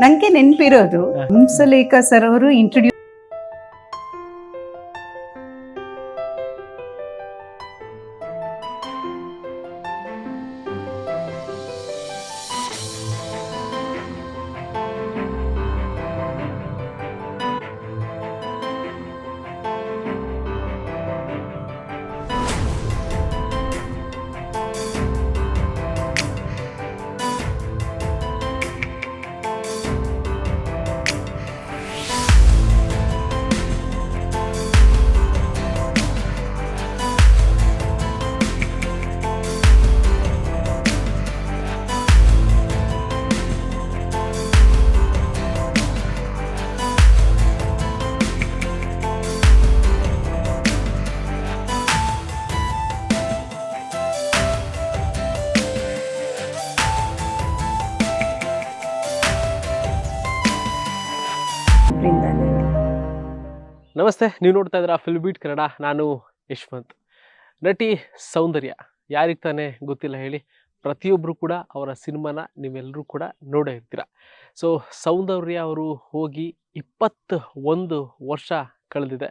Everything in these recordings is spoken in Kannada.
ನಂಗೆ ನೆನಪಿರೋದು ಹಂಸಲೇಖ ಸರ್ ಅವರು ಇಂಟ್ರೊಡ್ಯೂಸ್ ನಮಸ್ತೆ, ನೀವು ನೋಡ್ತಾ ಇದ್ದೀರಾ ಫಿಲ್ಮ್ ಬೀಟ್ ಕನ್ನಡ. ನಾನು ಯಶ್ವಂತ್. ನಟಿ ಸೌಂದರ್ಯ ಯಾರಿಗೆ ತಾನೇ ಗೊತ್ತಿಲ್ಲ ಹೇಳಿ. ಪ್ರತಿಯೊಬ್ಬರು ಕೂಡ ಅವರ ಸಿನಿಮಾನ ನೀವೆಲ್ಲರೂ ಕೂಡ ನೋಡೇ ಇರ್ತೀರ. ಸೊ ಸೌಂದರ್ಯ ಅವರು ಹೋಗಿ 21 ವರ್ಷ ಕಳೆದಿದೆ.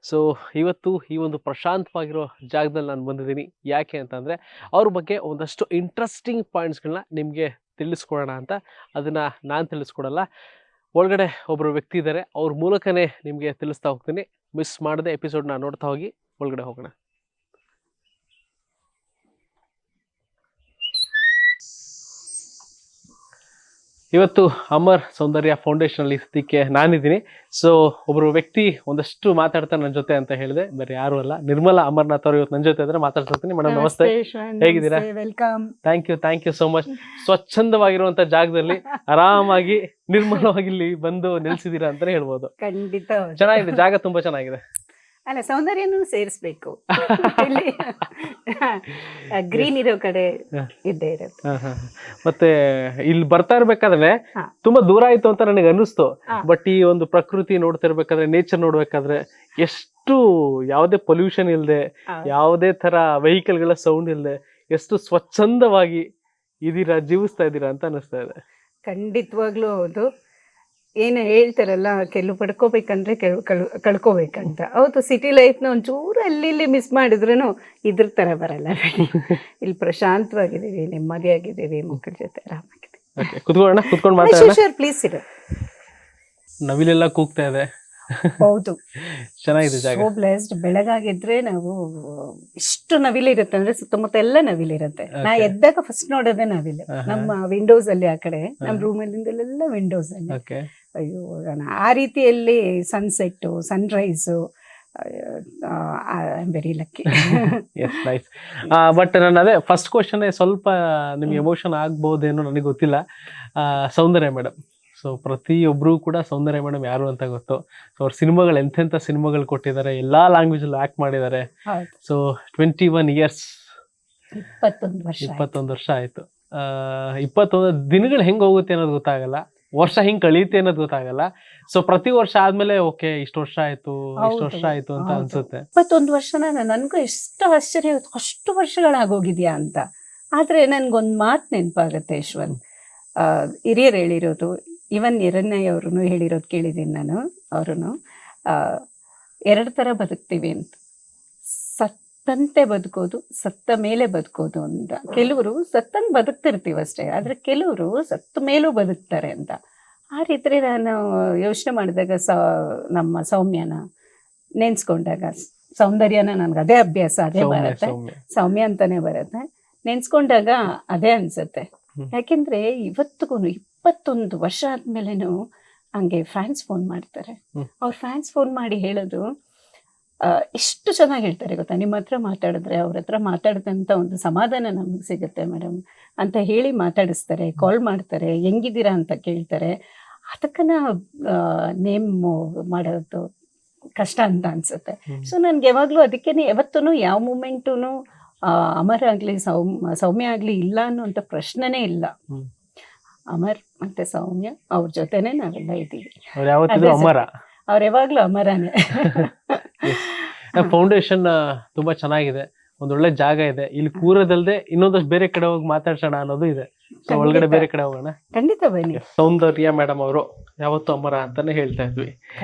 ಸೊ ಇವತ್ತು ಈ ಒಂದು ಪ್ರಶಾಂತವಾಗಿರೋ ಜಾಗದಲ್ಲಿ ನಾನು ಬಂದಿದ್ದೀನಿ. ಯಾಕೆ ಅಂತಂದರೆ ಅವ್ರ ಬಗ್ಗೆ ಒಂದಷ್ಟು ಇಂಟ್ರೆಸ್ಟಿಂಗ್ ಪಾಯಿಂಟ್ಸ್ಗಳನ್ನ ನಿಮಗೆ ತಿಳಿಸ್ಕೊಡೋಣ ಅಂತ. ಅದನ್ನು ನಾನು ತಿಳಿಸ್ಕೊಡಲ್ಲ, ಒಳಗಡೆ ಒಬ್ಬರು ವ್ಯಕ್ತಿ ಇದ್ದಾರೆ, ಅವ್ರ ಮೂಲಕನೇ ನಿಮಗೆ ತಿಳಿಸ್ತಾ ಹೋಗ್ತೀನಿ. ಮಿಸ್ ಮಾಡದೆ ಎಪಿಸೋಡ್ನ ನೋಡ್ತಾ ಹೋಗಿ. ಒಳಗಡೆ ಹೋಗೋಣ. ಇವತ್ತು ಅಮರ್ ಸೌಂದರ್ಯ ಫೌಂಡೇಶನಲ್ಲಿ ಸದ್ಯಕ್ಕೆ ನಾನಿದ್ದೀನಿ. ಸೊ ಒಬ್ಬರು ವ್ಯಕ್ತಿ ಒಂದಷ್ಟು ಮಾತಾಡ್ತಾರೆ ನನ್ನ ಜೊತೆ ಅಂತ ಹೇಳಿದೆ, ಬೇರೆ ಯಾರು ಅಲ್ಲ, ನಿರ್ಮಲಾ ಅಮರ್ನಾಥ್ ಅವರು ಇವತ್ತು ನನ್ನ ಜೊತೆ ಇದ್ದಾರೆ. ಮಾತಾಡ್ತೀನಿ. ಮೇಡಮ್ ನಮಸ್ತೆ, ಹೇಗಿದ್ದೀರಾ? Welcome. Thank you so much. ಸ್ವಚ್ಛಂದವಾಗಿರುವಂತ ಜಾಗದಲ್ಲಿ ಆರಾಮಾಗಿ ನಿರ್ಮಲವಾಗಿ ಇಲ್ಲಿ ಬಂದು ನಿಲ್ಸಿದೀರಾ ಅಂತಾನೆ ಹೇಳ್ಬೋದು. ಖಂಡಿತ ಚೆನ್ನಾಗಿದೆ, ಜಾಗ ತುಂಬಾ ಚೆನ್ನಾಗಿದೆ. ಅಲ್ಲ, ಸೌಂದರ್ಯನೂ ಸೇರಿಸ್ಬೇಕು. ಗ್ರೀನ್ ಇರೋ ಕಡೆ ಇದ್ದೇ ಇರುತ್ತೆ. ಮತ್ತೆ ಇಲ್ಲಿ ಬರ್ತಾ ಇರ್ಬೇಕಾದ್ರೆ ತುಂಬಾ ದೂರ ಆಯ್ತು ಅಂತ ನನಗೆ ಅನ್ನಿಸ್ತು. ಬಟ್ ಈ ಒಂದು ಪ್ರಕೃತಿ ನೋಡ್ತಾ ಇರ್ಬೇಕಾದ್ರೆ, ನೇಚರ್ ನೋಡ್ಬೇಕಾದ್ರೆ, ಎಷ್ಟು ಯಾವುದೇ ಪೊಲ್ಯೂಷನ್ ಇಲ್ಲದೆ, ಯಾವುದೇ ತರ ವೆಹಿಕಲ್ ಗಳ ಸೌಂಡ್ ಇಲ್ಲದೆ, ಎಷ್ಟು ಸ್ವಚ್ಛಂದವಾಗಿ ಇದೀರಾ, ಜೀವಿಸ್ತಾ ಇದ್ದೀರಾ ಅಂತ ಅನಿಸ್ತಾ ಇದೆ. ಖಂಡಿತವಾಗ್ಲೂ ಹೌದು. ಏನು ಹೇಳ್ತಾರಲ್ಲ, ಕೆಲವು ಪಡ್ಕೋಬೇಕಂದ್ರೆ ಕಳ್ಕೋಬೇಕಂತ. ಹೌದು, ಸಿಟಿ ಲೈಫ್ನ ಒಂಚೂರು ಅಲ್ಲಿ ಇಲ್ಲಿ ಮಿಸ್ ಮಾಡಿದ್ರೂ ಇದ್ರ ಥರ ಬರಲ್ಲ. ಇಲ್ಲಿ ಪ್ರಶಾಂತವಾಗಿದ್ದೀವಿ, ನೆಮ್ಮದಿಯಾಗಿದ್ದೀವಿ, ಮಕ್ಕಳ ಜೊತೆ ಆರಾಮಾಗಿದ್ದೀವಿ. ಕುತ್ಕೊಂಡು ಮಾತಾಡೋಣ. ಪ್ಲೀಸ್ ಇರು. ನವಿಲೆಲ್ಲ ಕೂಗ್ತಾ ಇದೆ. ಹೌದು, ಚೆನ್ನಾಗಿದೆ ಜಾಗ. So blessed. ಬೆಳಗಾಗಿದ್ರೆ ನಾವು ಇಷ್ಟು ನವಿಲಿರುತ್ತೆ ಅಂದ್ರೆ ಸುತ್ತಮುತ್ತ ಎಲ್ಲ ನವಿಲಿರುತ್ತೆ. ನಾ ಎದ್ದಾಗ ಫಸ್ಟ್ ನೋಡೋದೇ ನವಿಲೆ. ನಮ್ಮ ವಿಂಡೋಸ್ ಅಲ್ಲಿ, ಆ ಕಡೆ ನಮ್ಮ ರೂಮಲ್ಲಿಂದಲೆಲ್ಲ ವಿಂಡೋಸ್ ಅಲ್ಲಿ. ಅಯ್ಯೋ, ಆ ರೀತಿಯಲ್ಲಿ sunset, sunrise, very lucky. But ನಾನು ಅದೇ ಫಸ್ಟ್ ಕ್ವಶನ್ ಸ್ವಲ್ಪ ನಿಮ್ಗೆ ಎಮೋಷನ್ ಆಗ್ಬಹುದೇನೋ ನನಗೆ ಗೊತ್ತಿಲ್ಲ. ಸೌಂದರ್ಯ ಮೇಡಮ್, ಸೊ ಪ್ರತಿಯೊಬ್ಬರು ಕೂಡ ಸೌಂದರ್ಯ ಮೇಡಮ್ ಯಾರು ಅಂತ ಗೊತ್ತು. ಸೊ ಅವ್ರ ಸಿನಿಮಾಗಳು ಎಂತೆಂಥ ಸಿನಿಮಾಗಳು ಕೊಟ್ಟಿದ್ದಾರೆ, ಎಲ್ಲಾ ಲ್ಯಾಂಗ್ವೇಜ್ ಅಲ್ಲಿ ಆಕ್ಟ್ ಮಾಡಿದ್ದಾರೆ. ಸೊ 21 ಇಯರ್ಸ್, 21 ವರ್ಷ ಆಯ್ತು. 21 ದಿನಗಳು ಹೆಂಗ್ ಹೋಗುತ್ತೆ ಅನ್ನೋದು ಗೊತ್ತಾಗಲ್ಲ, ವರ್ಷ ಹೆಂಗ್ ಕಳೀತೆ ಅನ್ನೋದು ಗೊತ್ತಾಗಲ್ಲ. ಸೊ ಪ್ರತಿ ವರ್ಷ ಆದ್ಮೇಲೆ ಓಕೆ ಇಷ್ಟು ವರ್ಷ ಆಯ್ತು ಅಂತ ಅನ್ಸುತ್ತೆ. 21 ವರ್ಷನ ನನ್ಗೂ ಎಷ್ಟು ಆಶ್ಚರ್ಯ, ಅಷ್ಟು ವರ್ಷಗಳಾಗೋಗಿದ್ಯಾ ಅಂತ. ಆದ್ರೆ ನನ್ಗೊಂದ್ ಮಾತು ನೆನಪಾಗತ್ತೆ ಯಶ್ವಂತ್. ಹಿರಿಯರು ಹೇಳಿರೋದು, ಇವನ್ ಎರಡನೇ ಅವ್ರೂ ಹೇಳಿರೋದು ಕೇಳಿದ್ದೀನಿ ನಾನು. ಅವ್ರೂ 2 ಥರ ಬದುಕ್ತೀವಿ ಅಂತ. ಸತ್ತಂತೆ ಬದುಕೋದು, ಸತ್ತ ಮೇಲೆ ಬದುಕೋದು ಅಂತ. ಕೆಲವರು ಸತ್ತಂಗೆ ಬದುಕ್ತಿರ್ತೀವಿ ಅಷ್ಟೇ, ಆದರೆ ಕೆಲವರು ಸತ್ತ ಮೇಲೂ ಬದುಕ್ತಾರೆ ಅಂತ. ಆ ರೀತಿ ನಾನು ಯೋಚನೆ ಮಾಡಿದಾಗ ನಮ್ಮ ಸೌಮ್ಯನ ನೆನ್ಸ್ಕೊಂಡಾಗ, ಸೌಂದರ್ಯನ ನನಗೆ ಅದೇ ಅಭ್ಯಾಸ, ಅದೇ ಬರುತ್ತೆ, ಸೌಮ್ಯ ಅಂತಾನೆ ಬರುತ್ತೆ. ನೆನ್ಸ್ಕೊಂಡಾಗ ಅದೇ ಅನ್ಸುತ್ತೆ. ಯಾಕೆಂದ್ರೆ ಇವತ್ತಿಗೂ 21 ವರ್ಷ ಆದ್ಮೇಲೆನು ಹಂಗೆ ಫ್ಯಾನ್ಸ್ ಫೋನ್ ಮಾಡ್ತಾರೆ. ಅವ್ರ ಫ್ಯಾನ್ಸ್ ಫೋನ್ ಮಾಡಿ ಹೇಳೋದು ಎಷ್ಟು ಚೆನ್ನಾಗಿ ಹೇಳ್ತಾರೆ ಗೊತ್ತಾ, ನಿಮ್ಮ ಹತ್ರ ಮಾತಾಡಿದ್ರೆ, ಅವ್ರ ಹತ್ರ ಮಾತಾಡಿದಂಥ ಒಂದು ಸಮಾಧಾನ ನಮಗೆ ಸಿಗುತ್ತೆ ಮೇಡಮ್ ಅಂತ ಹೇಳಿ ಮಾತಾಡಿಸ್ತಾರೆ, ಕಾಲ್ ಮಾಡ್ತಾರೆ, ಹೆಂಗಿದ್ದೀರಾ ಅಂತ ಕೇಳ್ತಾರೆ. ಅದಕ್ಕನ ನೇಮ್ ಮಾಡೋದು ಕಷ್ಟ ಅಂತ ಅನ್ಸುತ್ತೆ. ಸೊ ನನ್ಗೆ ಯಾವಾಗಲೂ ಅದಕ್ಕೇನೆ ಯಾವತ್ತೂ ಯಾವ ಮೂಮೆಂಟೂ ಅಮರ್ ಆಗಲಿ ಸೌಮ್ಯ ಆಗಲಿ ಇಲ್ಲ ಅನ್ನೋಂಥ ಪ್ರಶ್ನೆನೇ ಇಲ್ಲ. ಅಮರ್ ಮತ್ತೆ ಸೌಮ್ಯ ಅವ್ರ ಜೊತೆನೆ ನಾವೆಲ್ಲ ಇದ್ದೀವಿ. ಅವ್ರು ಯಾವಾಗ್ಲೂ ಅಮರನೇ. ಫೌಂಡೇಶನ್ ತುಂಬಾ ಚೆನ್ನಾಗಿದೆ. ಒಂದೊಳ್ಳೆ ಜಾಗ ಇದೆ, ಇಲ್ಲಿ ಕೂರೋದಲ್ದೆ ಇನ್ನೊಂದಷ್ಟು ಬೇರೆ ಕಡೆ ಹೋಗಿ ಮಾತಾಡ್ಸೋಣ ಅನ್ನೋದು ಇದೆ. ಸೊ ಒಳಗಡೆ ಬೇರೆ ಕಡೆ ಹೋಗೋಣ. ಖಂಡಿತ ಬನ್ನಿ. ಸೌಂದರ್ಯ ಮೇಡಮ್ ಅವರು ಯಾವತ್ತೂ ಅಮರ ಅಂತಾನೆ ಹೇಳ್ತಾ ಇದ್ವಿ.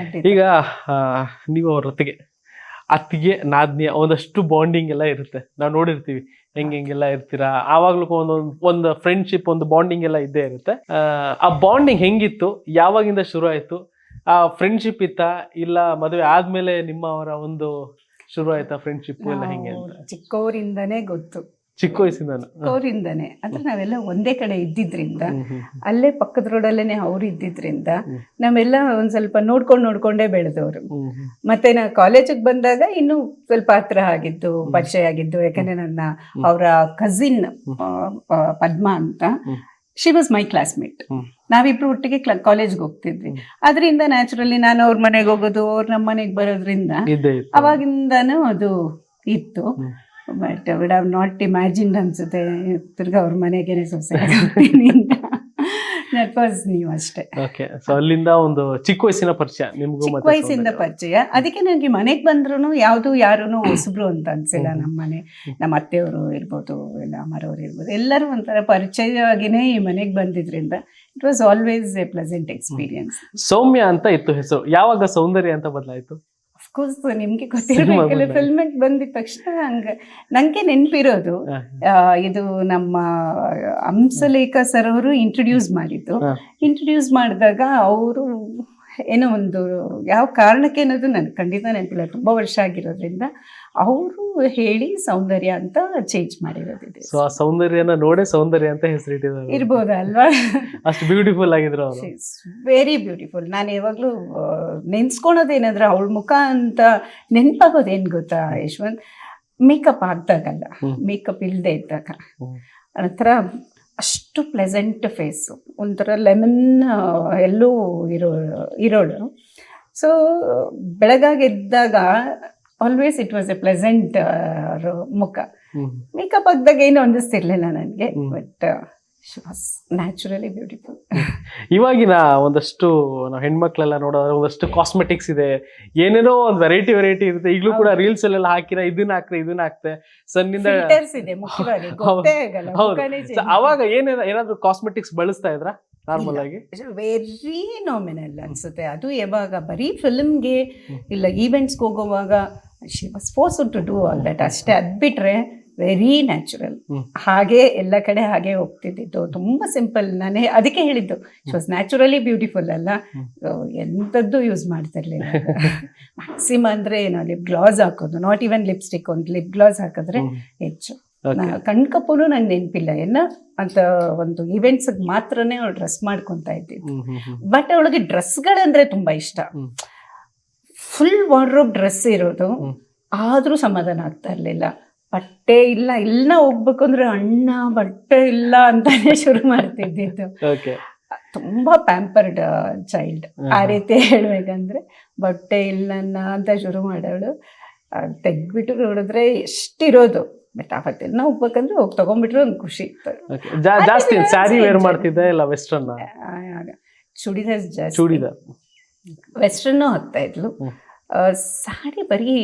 ಈಗ ನೀವು ಅವ್ರ ಅತ್ತಿಗೆ ನಾದ್ನಿಯ ಒಂದಷ್ಟು ಬಾಂಡಿಂಗ್ ಎಲ್ಲ ಇರುತ್ತೆ, ನಾವು ನೋಡಿರ್ತೀವಿ ಹೆಂಗೆಲ್ಲ ಇರ್ತೀರಾ. ಆವಾಗ್ಲೂ ಒಂದು ಫ್ರೆಂಡ್ಶಿಪ್, ಒಂದು ಬಾಂಡಿಂಗ್ ಎಲ್ಲ ಇದ್ದೇ ಇರುತ್ತೆ. ಆ ಬಾಂಡಿಂಗ್ ಹೆಂಗಿತ್ತು, ಯಾವಾಗಿಂದ ಶುರು ಆಯ್ತು? ಆ ಫ್ರೆಂಡ್ಶಿಪ್ ಇತ್ತಾ, ಇಲ್ಲ ಮದುವೆ ಆದ್ಮೇಲೆ ನಿಮ್ಮ ಅವರ ಒಂದು ಶುರು ಆಯ್ತಾ ಫ್ರೆಂಡ್ಶಿಪ್ ಎಲ್ಲ ಹೆಂಗೆ ಅಂತ? ಚಿಕ್ಕವರಿಂದನೇ ಗೊತ್ತು, ಚಿಕ್ಕ ವಯಸ್ಸಿಂದಾನು. ಚಿಕ್ಕವರಿಂದನೇ ಅಂದ್ರೆ ನಾವೆಲ್ಲ ಒಂದೇ ಕಡೆ ಇದ್ದಿದ್ರಿಂದ, ಅಲ್ಲೇ ಪಕ್ಕದ ರೋಡಲ್ಲೇನೆ ಅವ್ರು ಇದ್ದಿದ್ರಿಂದ ನಾವೆಲ್ಲ ಒಂದ್ ಸ್ವಲ್ಪ ನೋಡ್ಕೊಂಡೇ ಬೆಳೆದವರು. ಮತ್ತೆ ನಾ ಕಾಲೇಜಿಗೆ ಬಂದಾಗ ಇನ್ನು ಸ್ವಲ್ಪ ಹತ್ರ ಆಗಿದ್ದು, ಪರಿಚಯ ಆಗಿದ್ದು. ಯಾಕಂದ್ರೆ ನನ್ನ ಅವರ ಕಸಿನ್ ಪದ್ಮಾ ಅಂತ, ಶಿ ವಾಸ್ ಮೈ ಕ್ಲಾಸ್ಮೇಟ್. ನಾವಿಬ್ರು ಒಟ್ಟಿಗೆ ಕಾಲೇಜ್ಗೆ ಹೋಗ್ತಿದ್ವಿ. ಅದರಿಂದ ನ್ಯಾಚುರಲಿ ನಾನು ಅವ್ರ ಮನೆಗೆ ಹೋಗೋದು, ಅವ್ರು ನಮ್ಮ ಮನೆಗೆ ಬರೋದ್ರಿಂದ ಅವಾಗಿಂದಾನು ಅದು ಇತ್ತು. But would have not imagined ಅನ್ಸುತ್ತೆ ತಿರ್ಗಾ ಅವ್ರ ಮನೆಗೇನೆ ಸೊಸೈಟಿ. ದಟ್ ವಾಸ್ ನ್ಯೂ ಅಷ್ಟೇ. ಓಕೆ. ಸೊ ಅಲ್ಲಿಂದ ಒಂದು ಚಿಕ್ಕ ವಯಸ್ಸಿನ ಪರಿಚಯ ನಿಮ್ಗೂ? ಚಿಕ್ಕ ವಯಸ್ಸಿಂದ ಪರಿಚಯ. ಅದಕ್ಕೆ ನನಗೆ ಮನೆಗೆ ಬಂದ್ರು ಯಾರು ಹೊಸಬ್ರು ಅಂತ ಅನ್ಸಿಲ್ಲ. ನಮ್ಮ ಮನೆ, ನಮ್ಮ ಅತ್ತೆಯವರು ಇರ್ಬೋದು, ಇಲ್ಲ ಅಮ್ಮರವ್ರು ಇರ್ಬೋದು, ಎಲ್ಲರೂ ಒಂಥರ ಪರಿಚಯವಾಗಿನೇ ಈ ಮನೆಗೆ ಬಂದಿದ್ರಿಂದ it was always a pleasant experience. Soumya ಅಂತ ಇತ್ತು ಹೆಸರು, ಯಾವಾಗ ಸೌಂದರ್ಯ ಅಂತ ಬದಲಾಯ್ತು? ಅಫ್ಕೋರ್ಸ್ ನಿಮ್ಗೆ ಗೊತ್ತಿರಬೇಕಲ್ಲ, ಫಿಲ್ಮಿಗೆ ಬಂದಿದ ತಕ್ಷಣ ನಂಗೆ ನೆನಪಿರೋದು ಇದು ನಮ್ಮ ಹಂಸಲೇಖ ಸರ್ ಅವರು ಇಂಟ್ರೊಡ್ಯೂಸ್ ಮಾಡಿದ್ದು. ಇಂಟ್ರೊಡ್ಯೂಸ್ ಮಾಡಿದಾಗ ಅವರು ಏನೋ ಒಂದು ಯಾವ ಕಾರಣಕ್ಕೆ ಅನ್ನೋದು ನನಗೆ ಖಂಡಿತ ನೆನಪಿಲ್ಲ, ತುಂಬಾ ವರ್ಷ ಆಗಿರೋದ್ರಿಂದ ಅವರು ಹೇಳಿ ಸೌಂದರ್ಯ ಅಂತ ಚೇಂಜ್ ಮಾಡಿರೋದಿದೆ. ಸೊ ಆ ಸೌಂದರ್ಯನ ನೋಡೇ ಸೌಂದರ್ಯ ಅಂತ ಹೆಸರಿಟ್ಟಿದ್ದಾರೆ ಇರ್ಬೋದು ಅಲ್ವಾ? ಅಷ್ಟು ಬ್ಯೂಟಿಫುಲ್ ಆಗಿದ್ರು ಅವರು. Very beautiful. ನಾನು ಯಾವಾಗ್ಲೂ ನೆನ್ಸ್ಕೊಳೋದೇನಾದ್ರೆ ಅವಳ ಮುಖ ಅಂತ ನೆನ್ಪಾಗೋದೇನ್ ಗೊತ್ತಾ ಯಶವಂತ್? ಮೇಕಪ್ ಆಗ್ದಾಗಲ್ಲ, ಮೇಕಪ್ ಇಲ್ಲದೆ ಇದ್ದಾಗ ಒಂಥರ ಅಷ್ಟು ಪ್ಲೆಸೆಂಟ್ ಫೇಸು, ಒಂಥರ ಲೆಮನ್ ಎಲ್ಲೂ ಇರೋಳು. ಸೊ ಬೆಳಗಾಗೆದ್ದಾಗ always it was a pleasant ಮುಖ. ಮೇಕಪ್ ಹಾಕಿದಾಗ ಏನು ಅನ್ನಿಸ್ತಿರ್ಲಿಲ್ಲ ನನಗೆ, but she was naturally beautiful. ಇವಾಗಿನ ಒಂದಷ್ಟು ನಾವು ಹೆಣ್ಮಕ್ಳೆಲ್ಲ ನೋಡೋದ್ರೆ ಒಂದಷ್ಟು ಕಾಸ್ಮೆಟಿಕ್ಸ್ ಇದೆ, ಏನೇನೋ ಒಂದು ವೆರೈಟಿ ಇರುತ್ತೆ. ಈಗಲೂ ಕೂಡ ರೀಲ್ಸ್ ಅಲ್ಲೆಲ್ಲ ಹಾಕಿರ ಇದನ್ನ ಹಾಕ್ತೆ ಸನ್ನಿಂದ ಇದೆ ಮುಖ್ಯವಾಗಿ ಗೊತ್ತೇ ಆಗಲ್ಲ. ಅವಾಗ ಏನಾದ್ರು ಕಾಸ್ಮೆಟಿಕ್ಸ್ ಬಳಸ್ತಾ ಇದ್ರ ನಾರ್ಮಲ್ ಆಗಿ? ವೆರಿ ನಾಮಿನಲ್ ಅನ್ಸುತ್ತೆ ಅದು. ಯಾವಾಗ ಬರೀ ಫಿಲ್ಮ್ಗೆ ಇಲ್ಲ ಈವೆಂಟ್ಸ್ಗೆ ಹೋಗೋವಾಗ she was forced to do all that ಅಷ್ಟೇ. ಅದ್ ಬಿಟ್ರೆ ವೆರಿ ನ್ಯಾಚುರಲ್, ಹಾಗೆ ಎಲ್ಲ ಕಡೆ ಹಾಗೆ ಹೋಗ್ತಿದ್ದಿದ್ದು, ತುಂಬಾ ಸಿಂಪಲ್. ನಾನೇ ಅದಕ್ಕೆ ಹೇಳಿದ್ದು ಶಿ ವಾಸ್ ನ್ಯಾಚುರಲಿ ಬ್ಯೂಟಿಫುಲ್ ಅಲ್ಲ, ಎಂಥದ್ದು ಯೂಸ್ ಮಾಡ್ತಿರ್ಲಿಲ್ಲ. ಮ್ಯಾಕ್ಸಿಮಮ್ ಅಂದ್ರೆ ಏನೋ ಲಿಪ್ ಗ್ಲಾಸ್ ಹಾಕೋದು, ನಾಟ್ ಈವನ್ ಲಿಪ್ಸ್ಟಿಕ್, ಒಂದು ಲಿಪ್ ಗ್ಲಾಸ್ ಹಾಕಿದ್ರೆ ಹೆಚ್ಚು. ಕಣ್ಕಪ್ಪನು ನಂಗೆ ನೆನಪಿಲ್ಲ ಏನೋ ಅಂತ ಒಂದು ಈವೆಂಟ್ಸ್ ಮಾತ್ರನೇ ಅವಳು ಡ್ರೆಸ್ ಮಾಡ್ಕೊತಾ ಇದ್ದಿದ್ದು. ಬಟ್ ಅವಳಿಗೆ ಡ್ರೆಸ್ಗಳಂದ್ರೆ ತುಂಬಾ ಇಷ್ಟ. ಫುಲ್ ವಾರ್ಡ್ರೋಬ್ ಡ್ರೆಸ್ ಇರೋದು, ಆದ್ರೂ ಸಮಾಧಾನ ಆಗ್ತಾ ಇರ್ಲಿಲ್ಲ. ಬಟ್ಟೆ ಇಲ್ಲ, ಇಲ್ಲ ಹೋಗ್ಬೇಕು ಅಂದ್ರೆ ಅಣ್ಣ ಬಟ್ಟೆ ಇಲ್ಲ ಅಂತಾನೆ ಶುರು ಮಾಡ್ತಿದ್ದಿದ್ದು. ತುಂಬಾ ಪ್ಯಾಂಪರ್ಡ್ ಚೈಲ್ಡ್ ಆ ರೀತಿ ಹೇಳ್ಬೇಕಂದ್ರೆ. ಬಟ್ಟೆ ಇಲ್ಲನ್ನ ಅಂತ ಶುರು ಮಾಡೋಳು. ತೆಗ್ಬಿಟ್ಟು ನೋಡಿದ್ರೆ ಎಷ್ಟಿರೋದು. ಬಟ್ ಅವತ್ತೆಲ್ಲ ಹೋಗ್ಬೇಕಂದ್ರೆ ಹೋಗಿ ತಗೊಂಡ್ಬಿಟ್ರೆ ಒಂದು ಖುಷಿ ಇತ್ತು. ಜಾಸ್ತಿ ಸ್ಯಾರಿ ವೇರ್ ಮಾಡ್ತಿದ್ದೆ ಇಲ್ಲ ವೆಸ್ಟರ್ನ್? ಚೂಡಿದಾರ್ ಜಾಸ್ತಿ, ವೆಸ್ಟರ್ನ್ ಹಾಕ್ತಾ ಇದ್ಲು. ಸಾರಿ ಬರೀ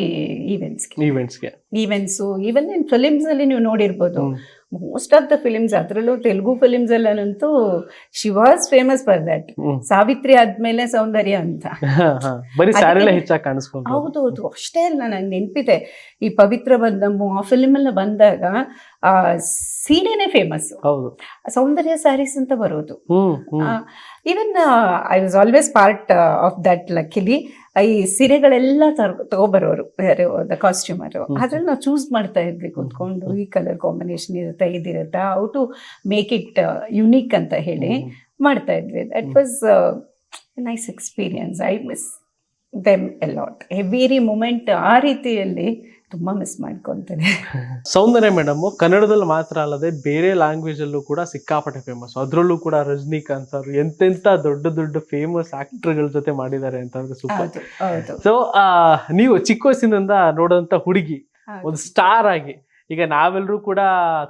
ಈವೆಂಟ್ಸು. ಈವನ್ ಇನ್ ಫಿಲಿಮ್ಸ್ ಅಲ್ಲಿ ನೀವು ನೋಡಿರ್ಬೋದು, ಮೋಸ್ಟ್ ಆಫ್ ದ ಫಿಲಿಮ್ಸ್, ಅದರಲ್ಲೂ ತೆಲುಗು ಫಿಲಿಮ್ಸ್ ಅಲ್ಲಂತೂ she was famous for that. Savitri ಆದ್ಮೇಲೆ ಸೌಂದರ್ಯ ಅಂತ. ಹೌದೌದು, ಅಷ್ಟೇ ಅಲ್ಲ, ನಂಗೆ ನೆನಪಿದೆ ಈ ಪವಿತ್ರ ಬಂಧಮು ಆ ಫಿಲಿಮ್ ಎಲ್ಲ ಬಂದಾಗ ಸೀರೆನೇ ಫೇಮಸ್, ಸೌಂದರ್ಯ ಸ್ಯಾರೀಸ್ ಅಂತ ಬರೋದು. Even I was always part of that. Luckily ಈ ಸೀರೆಗಳೆಲ್ಲ ತಗೊಬರೋರು ಕಾಸ್ಟ್ಯೂಮರು, ಅದ್ರಲ್ಲಿ ನಾವು ಚೂಸ್ ಮಾಡ್ತಾ ಇದ್ವಿ ಕೂತ್ಕೊಂಡು, ಈ ಕಲರ್ ಕಾಂಬಿನೇಷನ್ ಇರುತ್ತೆ, ಇದಿರುತ್ತೆ, how to make it unique ಅಂತ ಹೇಳಿ ಮಾಡ್ತಾ ಇದ್ವಿ. That was nice experience. I miss them a lot. Every moment ಆ ರೀತಿಯಲ್ಲಿ ತುಂಬಾ ಮಿಸ್ ಮಾಡ್ಕೊಂತೇನೆ. ಸೌಂದರ್ಯ ಮೇಡಮ್ ಕನ್ನಡದಲ್ಲಿ ಮಾತ್ರ ಅಲ್ಲದೆ ಬೇರೆ ಲ್ಯಾಂಗ್ವೇಜ್ ಅಲ್ಲೂ ಕೂಡ ಸಿಕ್ಕಾಪಟ್ಟೆ ಫೇಮಸ್. ಅದ್ರಲ್ಲೂ ಕೂಡ ರಜನಿಕಾಂತ್ ಅವರು ಎಂತೆಂತ ದೊಡ್ಡ ಫೇಮಸ್ ಆಕ್ಟರ್ಗಳ ಜೊತೆ ಮಾಡಿದ್ದಾರೆ ಅಂತಂದ್ರೆ ಸೂಪರ್. ಸೊ ನೀವು ಚಿಕ್ಕ ವಯಸ್ಸಿನಿಂದ ನೋಡುವಂತ ಹುಡುಗಿ ಒಂದು ಸ್ಟಾರ್ ಆಗಿ, ಈಗ ನಾವೆಲ್ಲರೂ ಕೂಡ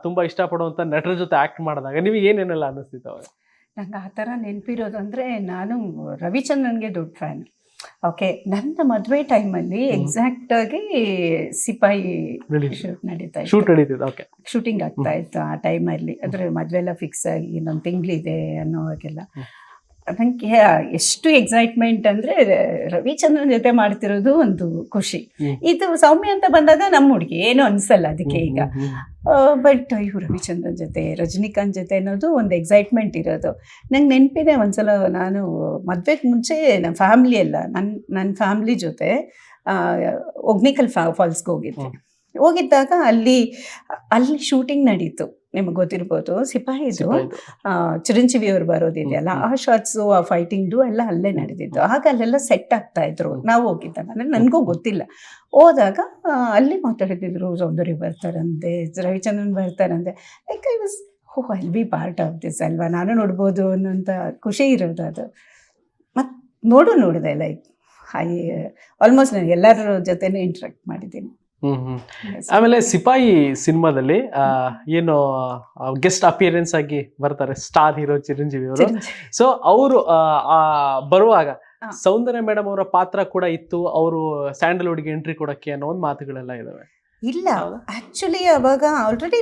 ತುಂಬಾ ಇಷ್ಟಪಡುವಂತ ನಟರ ಜೊತೆ ಆಕ್ಟ್ ಮಾಡಿದಾಗ ನಿಮಗೆ ಏನೇನೆಲ್ಲ ಅನ್ನಿಸ್ತಿತ್ತು? ನಂಗೆ ಆ ಥರ ನೆನಪಿರೋದು ಅಂದರೆ, ನಾನು ರವಿಚಂದ್ರನ್ಗೆ ದೊಡ್ಡ ಫ್ಯಾನ್. ಓಕೆ, ನನ್ನ ಮದುವೆ ಟೈಮಲ್ಲಿ ಎಕ್ಸಾಕ್ಟ್ ಆಗಿ ಸಿಪಾಯಿ ಶೂಟ್ ನಡೀತಾ ಇತ್ತು, ಶೂಟ್ ನಡೀತಿದೆ. ಓಕೆ, ಶೂಟಿಂಗ್ ಆಗ್ತಾ ಇತ್ತು ಆ ಟೈಮಲ್ಲಿ. ಅದ್ರ ಮದುವೆ ಎಲ್ಲ ಫಿಕ್ಸ್ ಆಗಿ ಇನ್ನೊಂದು ತಿಂಗಳಿದೆ ಅನ್ನೋವಾಗೆಲ್ಲ ನನಗೆ ಎಷ್ಟು ಎಕ್ಸೈಟ್ಮೆಂಟ್ ಅಂದರೆ ರವಿಚಂದ್ರನ್ ಜೊತೆ ಮಾಡ್ತಿರೋದು ಒಂದು ಖುಷಿ. ಇದು ಸೌಮ್ಯ ಅಂತ ಬಂದಾಗ ನಮ್ಮ ಹುಡುಗಿ ಏನು ಅನಿಸಲ್ಲ ಅದಕ್ಕೆ ಈಗ. ಬಟ್ ಇವು ರವಿಚಂದ್ರನ್ ಜೊತೆ, ರಜನಿಕಾಂತ್ ಜೊತೆ ಅನ್ನೋದು ಒಂದು ಎಕ್ಸೈಟ್ಮೆಂಟ್ ಇರೋದು. ನಂಗೆ ನೆನಪಿದೆ, ಒಂದ್ಸಲ ನಾನು ಮದುವೆಗೆ ಮುಂಚೆ ನಮ್ಮ ಫ್ಯಾಮ್ಲಿ ಎಲ್ಲ ನನ್ನ ಫ್ಯಾಮ್ಲಿ ಜೊತೆ ಒಗ್ನಿಕಲ್ ಫಾಲ್ಸ್ಗೆ ಹೋಗಿದ್ದಾಗ ಅಲ್ಲಿ ಶೂಟಿಂಗ್ ನಡೀತು. ನಿಮಗೆ ಗೊತ್ತಿರ್ಬೋದು, ಸಿಪಾಯಿದು ಚಿರಂಜೀವಿ ಅವ್ರು ಬರೋದಿದೆಯಲ್ಲ, ಆ ಶಾರ್ಟ್ಸು, ಆ ಫೈಟಿಂಗ್ದು ಎಲ್ಲ ಅಲ್ಲೇ ನಡೆದಿದ್ದು. ಆಗ ಅಲ್ಲೆಲ್ಲ ಸೆಟ್ ಆಗ್ತಾ ಇದ್ರು. ನಾವು ಹೋಗಿದ್ದಾಗ ಅಂದರೆ ನನಗೂ ಗೊತ್ತಿಲ್ಲ. ಹೋದಾಗ ಅಲ್ಲಿ ಮಾತಾಡ್ತಿದ್ರು, ಸೌಂದರ್ಯ ಬರ್ತಾರಂತೆ, ರವಿಚಂದ್ರನ್ ಬರ್ತಾರಂತೆ. Like I was I'll be part of this ಅಲ್ವಾ, ನಾನು ನೋಡ್ಬೋದು ಅನ್ನೋಂಥ ಖುಷಿ ಇರೋದು ಅದು. ಮತ್ತು ನೋಡಿದೆ ಲೈಕ್ ಆಲ್ಮೋಸ್ಟ್ ನಾನು ಎಲ್ಲರ ಜೊತೆನೂ ಇಂಟ್ರಾಕ್ಟ್ ಮಾಡಿದ್ದೀನಿ. ಆಮೇಲೆ ಸಿಪಾಯಿ ಸಿನಿಮಾದಲ್ಲಿ ಏನು ಗೆಸ್ಟ್ ಅಪಿಯರೆನ್ಸ್ ಆಗಿ ಬರ್ತಾರೆ ಸ್ಟಾರ್ ಹೀರೋ ಚಿರಂಜೀವಿ ಅವರು. ಸೊ ಅವರು ಬರುವಾಗ ಸೌಂದರ್ಯ ಮೇಡಮ್ ಅವರ ಪಾತ್ರ ಕೂಡ ಇತ್ತು, ಅವರು ಸ್ಯಾಂಡಲ್ವುಡ್ಗೆ ಎಂಟ್ರಿ ಕೊಡಕ್ಕೆ ಅನ್ನೋ ಒಂದು ಮಾತುಗಳೆಲ್ಲ ಇದಾವೆ. ಇಲ್ಲ, ಆಕ್ಚುಲಿ ಅವಾಗ ಆಲ್ರೆಡಿ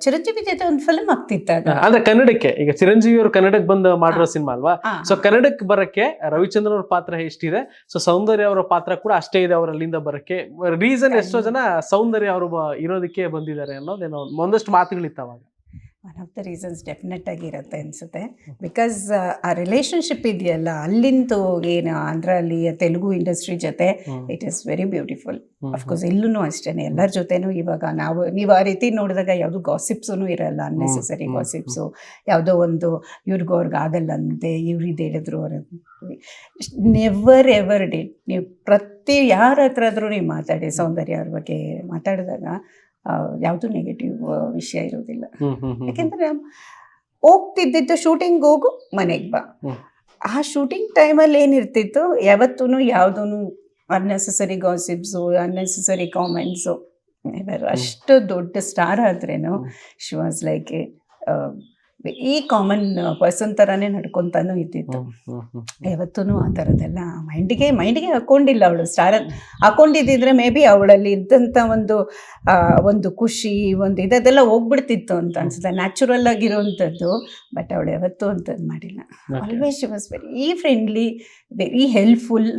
ಚಿರಂಜೀವಿ ಜೊತೆ ಒಂದು ಫಿಲ್ಮ್ ಆಗ್ತಿತ್ತು. ಅಂದ್ರೆ ಕನ್ನಡಕ್ಕೆ, ಈಗ ಚಿರಂಜೀವಿ ಅವರು ಕನ್ನಡಕ್ಕೆ ಬಂದು ಮಾಡಿರೋ ಸಿನಿಮಾ ಅಲ್ವಾ. ಸೊ ಕನ್ನಡಕ್ಕೆ ಬರಕ್ಕೆ ರವಿಚಂದ್ರನ್ ಅವ್ರ ಪಾತ್ರ ಎಷ್ಟಿದೆ, ಸೊ ಸೌಂದರ್ಯ ಅವರ ಪಾತ್ರ ಕೂಡ ಅಷ್ಟೇ ಇದೆ ಅವರಲ್ಲಿಂದ ಬರಕ್ಕೆ. ರೀಸನ್ ಎಷ್ಟೋ ಜನ ಸೌಂದರ್ಯ ಅವರು ಇರೋದಕ್ಕೆ ಬಂದಿದ್ದಾರೆ ಅನ್ನೋದೇನೋ ಒಂದಷ್ಟು ಮಾತುಗಳಿತ್ತು ಅವಾಗ. One of the reasons definite ಆಗಿರುತ್ತೆ ಅನಿಸುತ್ತೆ. ಬಿಕಾಸ್ ಆ ರಿಲೇಷನ್ಶಿಪ್ ಇದೆಯಲ್ಲ ಅಲ್ಲಿಂದು ಏನು ಆಂಧ್ರಲ್ಲಿ ತೆಲುಗು ಇಂಡಸ್ಟ್ರಿ ಜೊತೆ, it is very beautiful. Of course ಇಲ್ಲೂ ಅಷ್ಟೇ, ಎಲ್ಲರ ಜೊತೆನೂ ಇವಾಗ ನೀವು ಆ ರೀತಿ ನೋಡಿದಾಗ ಯಾವುದು ಗಾಸಿಪ್ಸೂ ಇರಲ್ಲ, ಅನ್ನೆಸೆಸರಿ ಗಾಸಿಪ್ಸು. ಯಾವುದೋ ಒಂದು ಇವ್ರಿಗವ್ರಿಗೆ ಆಗಲ್ಲಂತೆ, ಇವ್ರಿದು ಹೇಳಿದ್ರು ಅವ್ರ ನೆವರ್ ಎವರ್ ಡಿಡ್. ನೀವು ಯಾರ ಹತ್ರ ಆದರೂ ನೀವು ಮಾತಾಡಿ ಸೌಂದರ್ಯ ಅವ್ರ ಬಗ್ಗೆ ಮಾತಾಡಿದಾಗ ಯಾವುದು ನೆಗೆಟಿವ್ ವಿಷಯ ಇರೋದಿಲ್ಲ. ಯಾಕೆಂದರೆ ಹೋಗ್ತಿದ್ದಿದ್ದು ಶೂಟಿಂಗ್ ಹೋಗು ಮನೆಗೆ ಬಾ. ಆ ಶೂಟಿಂಗ್ ಟೈಮಲ್ಲಿ ಏನಿರ್ತಿತ್ತು, ಯಾವತ್ತೂ ಯಾವುದೂ ಅನ್ನೆಸೆಸರಿ ಗಾಸಿಪ್ಸು, ಅನ್ನೆಸೆಸರಿ ಕಾಮೆಂಟ್ಸು. ಅಷ್ಟು ದೊಡ್ಡ ಸ್ಟಾರ್ ಆದ್ರೇನು ಶಿ ವಾಸ್ ಲೈಕ್ ಈ ಕಾಮನ್ ಪರ್ಸನ್ ಥರನೇ ನಡ್ಕೊತಾನೂ ಇದ್ದಿತ್ತು. ಯಾವತ್ತೂ ಆ ಥರದ್ದೆಲ್ಲ ಮೈಂಡಿಗೆ ಹಾಕ್ಕೊಂಡಿಲ್ಲ ಅವಳು. ಸ್ಟಾರ್ ಹಾಕೊಂಡಿದ್ದಿದ್ರೆ ಮೇ ಬಿ ಅವಳಲ್ಲಿ ಇದ್ದಂಥ ಒಂದು ಖುಷಿ, ಒಂದು ಇದೆಲ್ಲ ಹೋಗ್ಬಿಡ್ತಿತ್ತು ಅಂತ ಅನ್ಸುತ್ತೆ, ನ್ಯಾಚುರಲ್ ಆಗಿರೋವಂಥದ್ದು. ಬಟ್ ಅವಳು ಯಾವತ್ತೂ ಅಂಥದ್ದು ಮಾಡಿಲ್ಲ. Always she was very friendly, very helpful.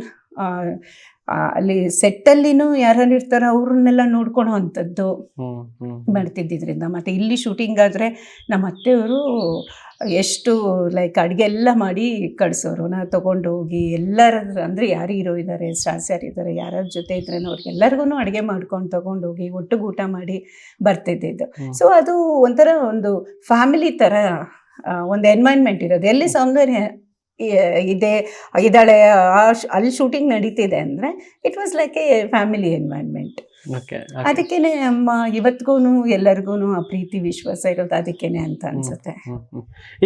ಅಲ್ಲಿ ಸೆಟ್ಟಲ್ಲಿನೂ ಯಾರು ಇರ್ತಾರೋ ಅವ್ರನ್ನೆಲ್ಲ ನೋಡ್ಕೊಳೋ ಅಂಥದ್ದು ಮಾಡ್ತಿದ್ದಿದ್ರಿಂದ. ಮತ್ತು ಇಲ್ಲಿ ಶೂಟಿಂಗ್ ಆದರೆ ನಮ್ಮ ಅತ್ತೆಯವರು ಎಷ್ಟು ಲೈಕ್ ಅಡುಗೆ ಎಲ್ಲ ಮಾಡಿ ಕಳಿಸೋರು. ನಾವು ತೊಗೊಂಡು ಹೋಗಿ ಎಲ್ಲರ ಅಂದರೆ ಯಾರು ಹೀರೋ ಇದ್ದಾರೆ, ಸ್ಟಾರ್ಸ್ ಯಾರಿದ್ದಾರೆ, ಯಾರ್ಯಾರ ಜೊತೆ ಇದ್ರೇನೋ ಅವ್ರಿಗೆಲ್ಲರಿಗೂ ಅಡುಗೆ ಮಾಡ್ಕೊಂಡು ತೊಗೊಂಡೋಗಿ ಒಟ್ಟಿಗೆ ಊಟ ಮಾಡಿ ಬರ್ತಿದ್ದಿದ್ದು. ಸೊ ಅದು ಒಂಥರ ಒಂದು ಫ್ಯಾಮಿಲಿ ಥರ ಒಂದು ಎನ್ವೈರ್ನ್ಮೆಂಟ್ ಇರೋದು. ಎಲ್ಲಿ ಸೌಂದರ್ಯ ಇದ್ದಾಳೆ ಅಲ್ಲಿ ಶೂಟಿಂಗ್ ನಡೀತಿದೆ ಅಂದರೆ it was like A family environment. ಅದಕ್ಕೇನೆ ಅಮ್ಮ ಇವತ್ತಿಗೂ ಎಲ್ಲರಿಗೂ ಆ ಪ್ರೀತಿ ವಿಶ್ವಾಸ ಇರೋದು ಅದಕ್ಕೇನೆ ಅಂತ ಅನ್ಸುತ್ತೆ.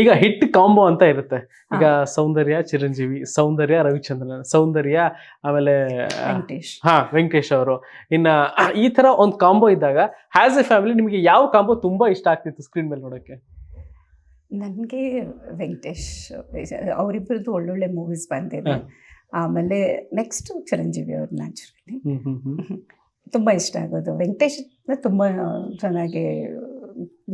ಈಗ ಹಿಟ್ ಕಾಂಬೋ ಅಂತ ಇರುತ್ತೆ. ಈಗ ಸೌಂದರ್ಯ ಚಿರಂಜೀವಿ, ಸೌಂದರ್ಯ ರವಿಚಂದ್ರನ್, ಸೌಂದರ್ಯ ಆಮೇಲೆ ವೆಂಕಟೇಶ್ ಅವರು. ಇನ್ನ ಈ ತರ ಒಂದು ಕಾಂಬೋ ಇದ್ದಾಗ ಆಸ್ ಎ ಫ್ಯಾಮಿಲಿ ನಿಮಗೆ ಯಾವ ಕಾಂಬೋ ತುಂಬಾ ಇಷ್ಟ ಆಗ್ತಿತ್ತು ಸ್ಕ್ರೀನ್ ಮೇಲೆ ನೋಡೋಕ್ಕೆ? ನನಗೆ ವೆಂಕಟೇಶ್, ಅವರಿಬ್ಬರದ್ದು ಒಳ್ಳೊಳ್ಳೆ ಮೂವೀಸ್ ಬಂದಿದೆ. ಆಮೇಲೆ ನೆಕ್ಸ್ಟು ಚಿರಂಜೀವಿ ಅವ್ರು ನ್ಯಾಚುರಲಿ ತುಂಬ ಇಷ್ಟ ಆಗೋದು. ವೆಂಕಟೇಶ್ ತುಂಬ ಚೆನ್ನಾಗಿ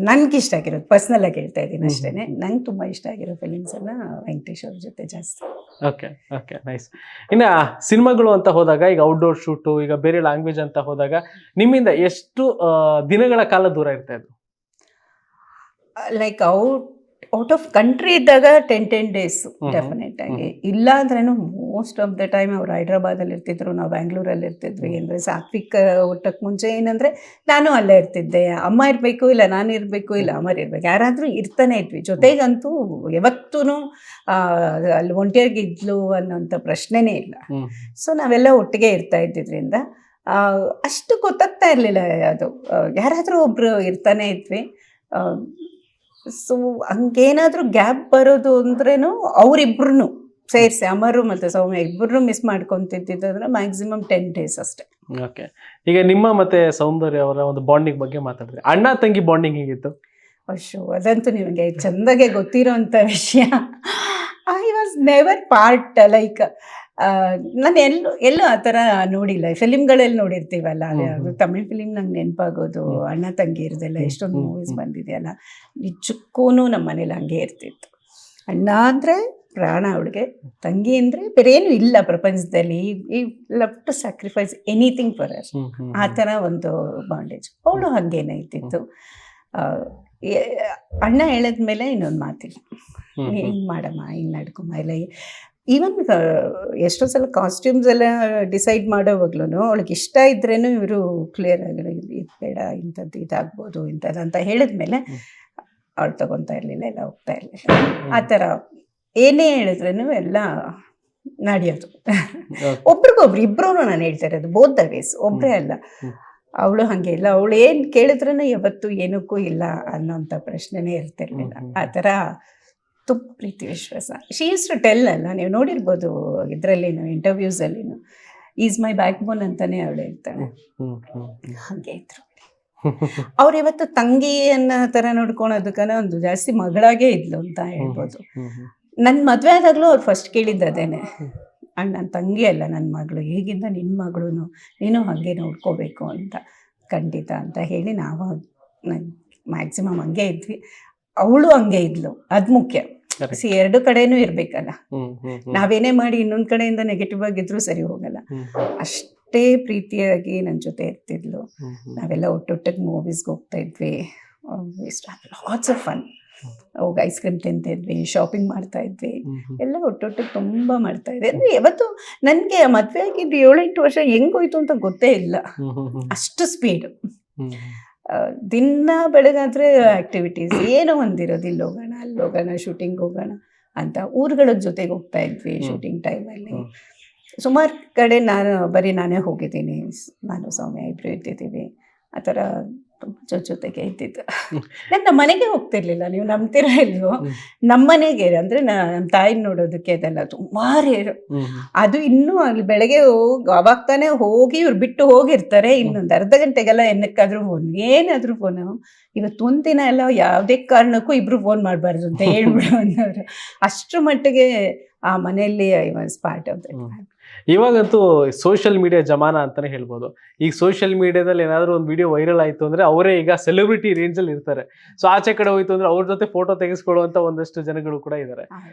ನನಗೆ ಇಷ್ಟ ಆಗಿರೋದು, ಪರ್ಸ್ನಲಾಗಿ ಹೇಳ್ತಾ ಇದ್ದೀನಿ ಅಷ್ಟೇ. ನಂಗೆ ತುಂಬ ಇಷ್ಟ ಆಗಿರೋ ಫಿಲಿಮ್ಸ್ ಎಲ್ಲ ವೆಂಕಟೇಶ್ ಅವ್ರ ಜೊತೆ ಜಾಸ್ತಿ. Okay nice. ಇನ್ನು ಸಿನಿಮಾಗಳು ಅಂತ ಹೋದಾಗ, ಈಗ ಔಟ್ಡೋರ್ ಶೂಟು, ಈಗ ಬೇರೆ ಲ್ಯಾಂಗ್ವೇಜ್ ಅಂತ ಹೋದಾಗ ನಿಮ್ಮಿಂದ ಎಷ್ಟು ದಿನಗಳ ಕಾಲ ದೂರ ಇರ್ತಾ ಇದ್ರು? ಲೈಕ್ ಔಟ್ ಆಫ್ ಕಂಟ್ರಿ ಇದ್ದಾಗ 10 days ಡೆಫಿನೆಟ್ ಆಗಿ. ಇಲ್ಲ ಅಂದ್ರೂ ಮೋಸ್ಟ್ ಆಫ್ ದ ಟೈಮ್ ಅವ್ರು ಹೈದ್ರಾಬಾದಲ್ಲಿ ಇರ್ತಿದ್ರು, ನಾವು ಬ್ಯಾಂಗ್ಳೂರಲ್ಲಿ ಇರ್ತಿದ್ವಿ. ಅಂದರೆ ಸಾತ್ವಿಕ್ ಊಟಕ್ಕೆ ಮುಂಚೆ ಏನಂದರೆ ನಾನು ಅಲ್ಲೇ ಇರ್ತಿದ್ದೆ. ಅಮ್ಮ ಇರಬೇಕು, ಇಲ್ಲ ನಾನು ಇರಬೇಕು, ಇಲ್ಲ ಅಮ್ಮರು ಇರಬೇಕು, ಯಾರಾದರೂ ಇರ್ತಾನೆ ಇದ್ವಿ. ಜೊತೆಗಂತೂ ಯಾವತ್ತೂ ಅಲ್ಲಿ ಒಂಟಿಯಾಗಿದ್ಲು ಅನ್ನೋಂಥ ಪ್ರಶ್ನೆನೇ ಇಲ್ಲ. ಸೊ ನಾವೆಲ್ಲ ಒಟ್ಟಿಗೆ ಇರ್ತಾ ಇದ್ದಿದ್ರಿಂದ ಅಷ್ಟು ಗೊತ್ತಾಗ್ತಾ ಇರಲಿಲ್ಲ. ಅದು ಯಾರಾದರೂ ಒಬ್ಬರು ಇರ್ತಾನೆ ಇದ್ವಿ. ಸೊ ಹಂಗೇನಾದರೂ ಗ್ಯಾಪ್ ಬರೋದು ಅಂದ್ರೂ ಅವರಿಬ್ರು ಸೇರಿಸಿ, ಅಮರು ಮತ್ತು ಸೌಮ್ಯ ಇಬ್ಬರು ಮಿಸ್ ಮಾಡ್ಕೊತಿದ್ದಂದ್ರೆ ಮ್ಯಾಕ್ಸಿಮಮ್ 10 days ಅಷ್ಟೇ. ಓಕೆ. ಈಗ ನಿಮ್ಮ ಮತ್ತೆ ಸೌಂದರ್ಯ ಅವರ ಒಂದು ಬಾಂಡಿಂಗ್ ಬಗ್ಗೆ ಮಾತಾಡಿದ್ರೆ, ಅಣ್ಣ ತಂಗಿ ಬಾಂಡಿಂಗ್ ಹೇಗಿತ್ತು? ಅಯ್ಯೋ, ಅದಂತೂ ನಿಮಗೆ ಚೆಂದಾಗೆ ಗೊತ್ತಿರೋಂಥ ವಿಷಯ. I was never part like ನಾನು ಎಲ್ಲೂ ಆ ಥರ ನೋಡಿಲ್ಲ. ಫಿಲಿಮ್ಗಳಲ್ಲಿ ನೋಡಿರ್ತೀವಲ್ಲ, ಅದು ತಮಿಳ್ ಫಿಲಿಮ್ ನಂಗೆ ನೆನಪಾಗೋದು ಅಣ್ಣ ತಂಗಿಯರ್ದೆಲ್ಲ ಎಷ್ಟೊಂದು ಮೂವೀಸ್ ಬಂದಿದೆಯಲ್ಲ, ನಿಜಕ್ಕೂ ನಮ್ಮ ಮನೇಲಿ ಹಂಗೆ ಇರ್ತಿತ್ತು. ಅಣ್ಣ ಅಂದರೆ ಪ್ರಾಣ ಅವಳಿಗೆ, ತಂಗಿ ಅಂದರೆ ಬೇರೇನು ಇಲ್ಲ ಪ್ರಪಂಚದಲ್ಲಿ. ಈ love to sacrifice anything for us, ಆ ಥರ ಒಂದು ಬಾಂಡೇಜ್. ಅವಳು ಹಾಗೇನೆ ಇದ್ದಿತ್ತು. ಅಣ್ಣ ಹೇಳಿದ್ಮೇಲೆ ಇನ್ನೊಂದು ಮಾತಿಲ್ಲ, ಹಿಂಗೆ ಮಾಡಮ್ಮ, ಹಿಂಗೆ ನಡ್ಕೊಮ್ಮ ಇಲ್ಲ. ಈವನ್ ಎಷ್ಟೋ ಸಲ ಕಾಸ್ಟ್ಯೂಮ್ಸ್ ಎಲ್ಲ ಡಿಸೈಡ್ ಮಾಡೋವಾಗ್ಲೂ ಅವಳಿಗೆ ಇಷ್ಟ ಇದ್ರೇನು ಇವರು ಕ್ಲಿಯರ್ ಆಗಿ ಇದು ಬೇಡ, ಇಂಥದ್ದು ಇದಾಗ್ಬೋದು ಇಂಥದ್ದು ಅಂತ ಹೇಳಿದ್ಮೇಲೆ ಅವಳು ತಗೊತಾ ಇರಲಿಲ್ಲ, ಎಲ್ಲ ಹೋಗ್ತಾ ಇರಲಿಲ್ಲ. ಆ ಥರ ಏನೇ ಹೇಳಿದ್ರೂ ಎಲ್ಲ ನಡೆಯೋದು. ಒಬ್ರಿಗೊಬ್ರು, ಇಬ್ಬರೂ ನಾನು ಹೇಳ್ತಾ ಇರೋದು, ಬೋತ್ ದ ವೇಸ್, ಒಬ್ಬರೇ ಅಲ್ಲ. ಅವಳು ಹಾಗೆ ಇಲ್ಲ, ಅವಳು ಏನು ಕೇಳಿದ್ರೂ ಯಾವತ್ತೂ ಏನಕ್ಕೂ ಇಲ್ಲ ಅನ್ನೋಂಥ ಪ್ರಶ್ನೆನೇ ಇರ್ತಿರ್ಲಿಲ್ಲ. ಆ ಥರ ತುಂಬ ಪ್ರೀತಿ ವಿಶ್ವಾಸ. ಶಿ ಯೂಸ್ ಟು ಟೆಲ್ ಅಲ್ಲ, ನೀವು ನೋಡಿರ್ಬೋದು ಇದರಲ್ಲಿನು ಇಂಟರ್ವ್ಯೂಸಲ್ಲಿನು, ಈಸ್ ಮೈ ಬ್ಯಾಕ್ ಬೋನ್ ಅಂತಾನೆ ಅವಳು ಹೇಳ್ತಾಳೆ. ಹಾಗೆ ಇದ್ರು ಅವ್ರು. ಇವತ್ತು ತಂಗಿ ಅನ್ನೋ ಥರ ನೋಡ್ಕೊಳೋದಕ್ಕನ ಒಂದು ಜಾಸ್ತಿ ಮಗಳಾಗೇ ಇದ್ಲು ಅಂತ ಹೇಳ್ಬೋದು. ನನ್ನ ಮದುವೆ ಆದಾಗಲೂ ಅವ್ರು ಫಸ್ಟ್ ಕೇಳಿದ್ದು ಅದೇನೆ, ನನ್ನ ತಂಗಿ ಅಲ್ಲ ನನ್ನ ಮಗಳು, ಹೇಗಿಂದ ನಿನ್ನ ಮಗಳು, ನೀನು ಹಾಗೆ ನೋಡ್ಕೋಬೇಕು ಅಂತ. ಖಂಡಿತ ಅಂತ ಹೇಳಿ ನಾವು ಮ್ಯಾಕ್ಸಿಮಮ್ ಹಂಗೆ ಇದ್ವಿ. ಅವಳು ಹಂಗೆ ಇದ್ಲು, ಅದು ಮುಖ್ಯ. ಎರಡು ಕಡೆನೂ ಇರ್ಬೇಕಲ್ಲ, ನಾವೇನೇ ಮಾಡಿ ಇನ್ನೊಂದ್ ಕಡೆಯಿಂದ ನೆಗೆಟಿವ್ ಆಗಿದ್ರು ಸರಿ ಹೋಗಲ್ಲ. ಅಷ್ಟೇ ಪ್ರೀತಿಯಾಗಿ ನನ್ನ ಜೊತೆ ಇರ್ತಿದ್ಲು. ನಾವೆಲ್ಲ ಒಟ್ಟೊಟ್ಟಿಗೆ ಮೂವೀಸ್ಗೆ ಹೋಗ್ತಾ ಇದ್ವಿ, ಲಾಟ್ಸ್ ಆಫ್ ಫನ್. ಹೋಗಿ ಐಸ್ ಕ್ರೀಮ್ ತಿಂತಾ ಇದ್ವಿ, ಶಾಪಿಂಗ್ ಮಾಡ್ತಾ ಇದ್ವಿ, ಎಲ್ಲ ಒಟ್ಟೊಟ್ಟಿಗೆ ತುಂಬ ಮಾಡ್ತಾ ಇದ್ವಿ. ಅಂದರೆ ಯಾವತ್ತು ನನಗೆ ಮದುವೆ ಆಗಿದ್ದು 7-8 ವರ್ಷ ಹೆಂಗೋಯ್ತು ಅಂತ ಗೊತ್ತೇ ಇಲ್ಲ, ಅಷ್ಟು ಸ್ಪೀಡ್. ದಿನ ಬೆಳಗಾದ್ರೆ ಆ್ಯಕ್ಟಿವಿಟೀಸ್ ಏನೋ ಒಂದಿರೋದು, ಇಲ್ಲಿ ಹೋಗೋಣ ಅಲ್ಲಿ ಹೋಗೋಣ, ಶೂಟಿಂಗ್ ಹೋಗೋಣ ಅಂತ. ಊರುಗಳ ಜೊತೆಗೆ ಹೋಗ್ತಾ ಇದ್ವಿ ಶೂಟಿಂಗ್ ಟೈಮಲ್ಲಿ. ಸುಮಾರು ಕಡೆ ನಾನೇ ಹೋಗಿದ್ದೀನಿ, ನಾನು ಸೌಮ್ಯ ಇಬ್ಬರು ಇದ್ದಿದ್ದೀವಿ. ಆ ಥರ ತುಂಬ ಜೊತೆಗೆ ಇದ್ದಿದ್ದು. ನಮ್ಮ ಮನೆಗೆ ಹೋಗ್ತಿರ್ಲಿಲ್ಲ, ನೀವು ನಂಬ್ತಿರೋ ಇಲ್ವೋ. ನಮ್ಮ ಮನೆಗೆ ಅಂದರೆ ನಮ್ಮ ತಾಯಿನ ನೋಡೋದಕ್ಕೆ ಅದೆಲ್ಲ ತುಂಬ ರೇರು. ಅದು ಇನ್ನೂ ಅಲ್ಲಿ ಬೆಳಗ್ಗೆ ಅವಾಗ ತಾನೇ ಹೋಗಿ ಇವ್ರು ಬಿಟ್ಟು ಹೋಗಿರ್ತಾರೆ, ಇನ್ನೊಂದು ಅರ್ಧ ಗಂಟೆಗೆಲ್ಲ ಏನಕ್ಕಾದ್ರೂ ಫೋನ್, ಏನಾದರೂ ಫೋನು. ಇವತ್ತು ಒಂದಿನ ಎಲ್ಲ ಯಾವುದೇ ಕಾರಣಕ್ಕೂ ಇಬ್ರು ಫೋನ್ ಮಾಡಬಾರ್ದು ಅಂತ ಹೇಳ್ಬಿಡು ಅನ್ನೋರು. ಅಷ್ಟರ ಮಟ್ಟಿಗೆ ಆ ಮನೆಯಲ್ಲಿ I was part of that. ಇವಾಗಂತೂ ಸೋಷಿಯಲ್ ಮೀಡಿಯಾ ಜಮಾನ ಅಂತಾನೆ ಹೇಳ್ಬೋದು. ಈಗ ಸೋಷಿಯಲ್ ಮೀಡಿಯಾದಲ್ಲಿ ಏನಾದರೂ ಒಂದು ವಿಡಿಯೋ ವೈರಲ್ ಆಯಿತು ಅಂದರೆ ಅವರೇ ಈಗ ಸೆಲೆಬ್ರಿಟಿ ರೇಂಜಲ್ಲಿ ಇರ್ತಾರೆ. ಸೊ ಆಚೆ ಕಡೆ ಹೋಯ್ತು ಅಂದರೆ ಅವ್ರ ಜೊತೆ ಫೋಟೋ ತೆಗೆಸ್ಕೊಳ್ಳುವಂಥ ಒಂದಷ್ಟು ಜನಗಳು ಕೂಡ ಇದ್ದಾರೆ.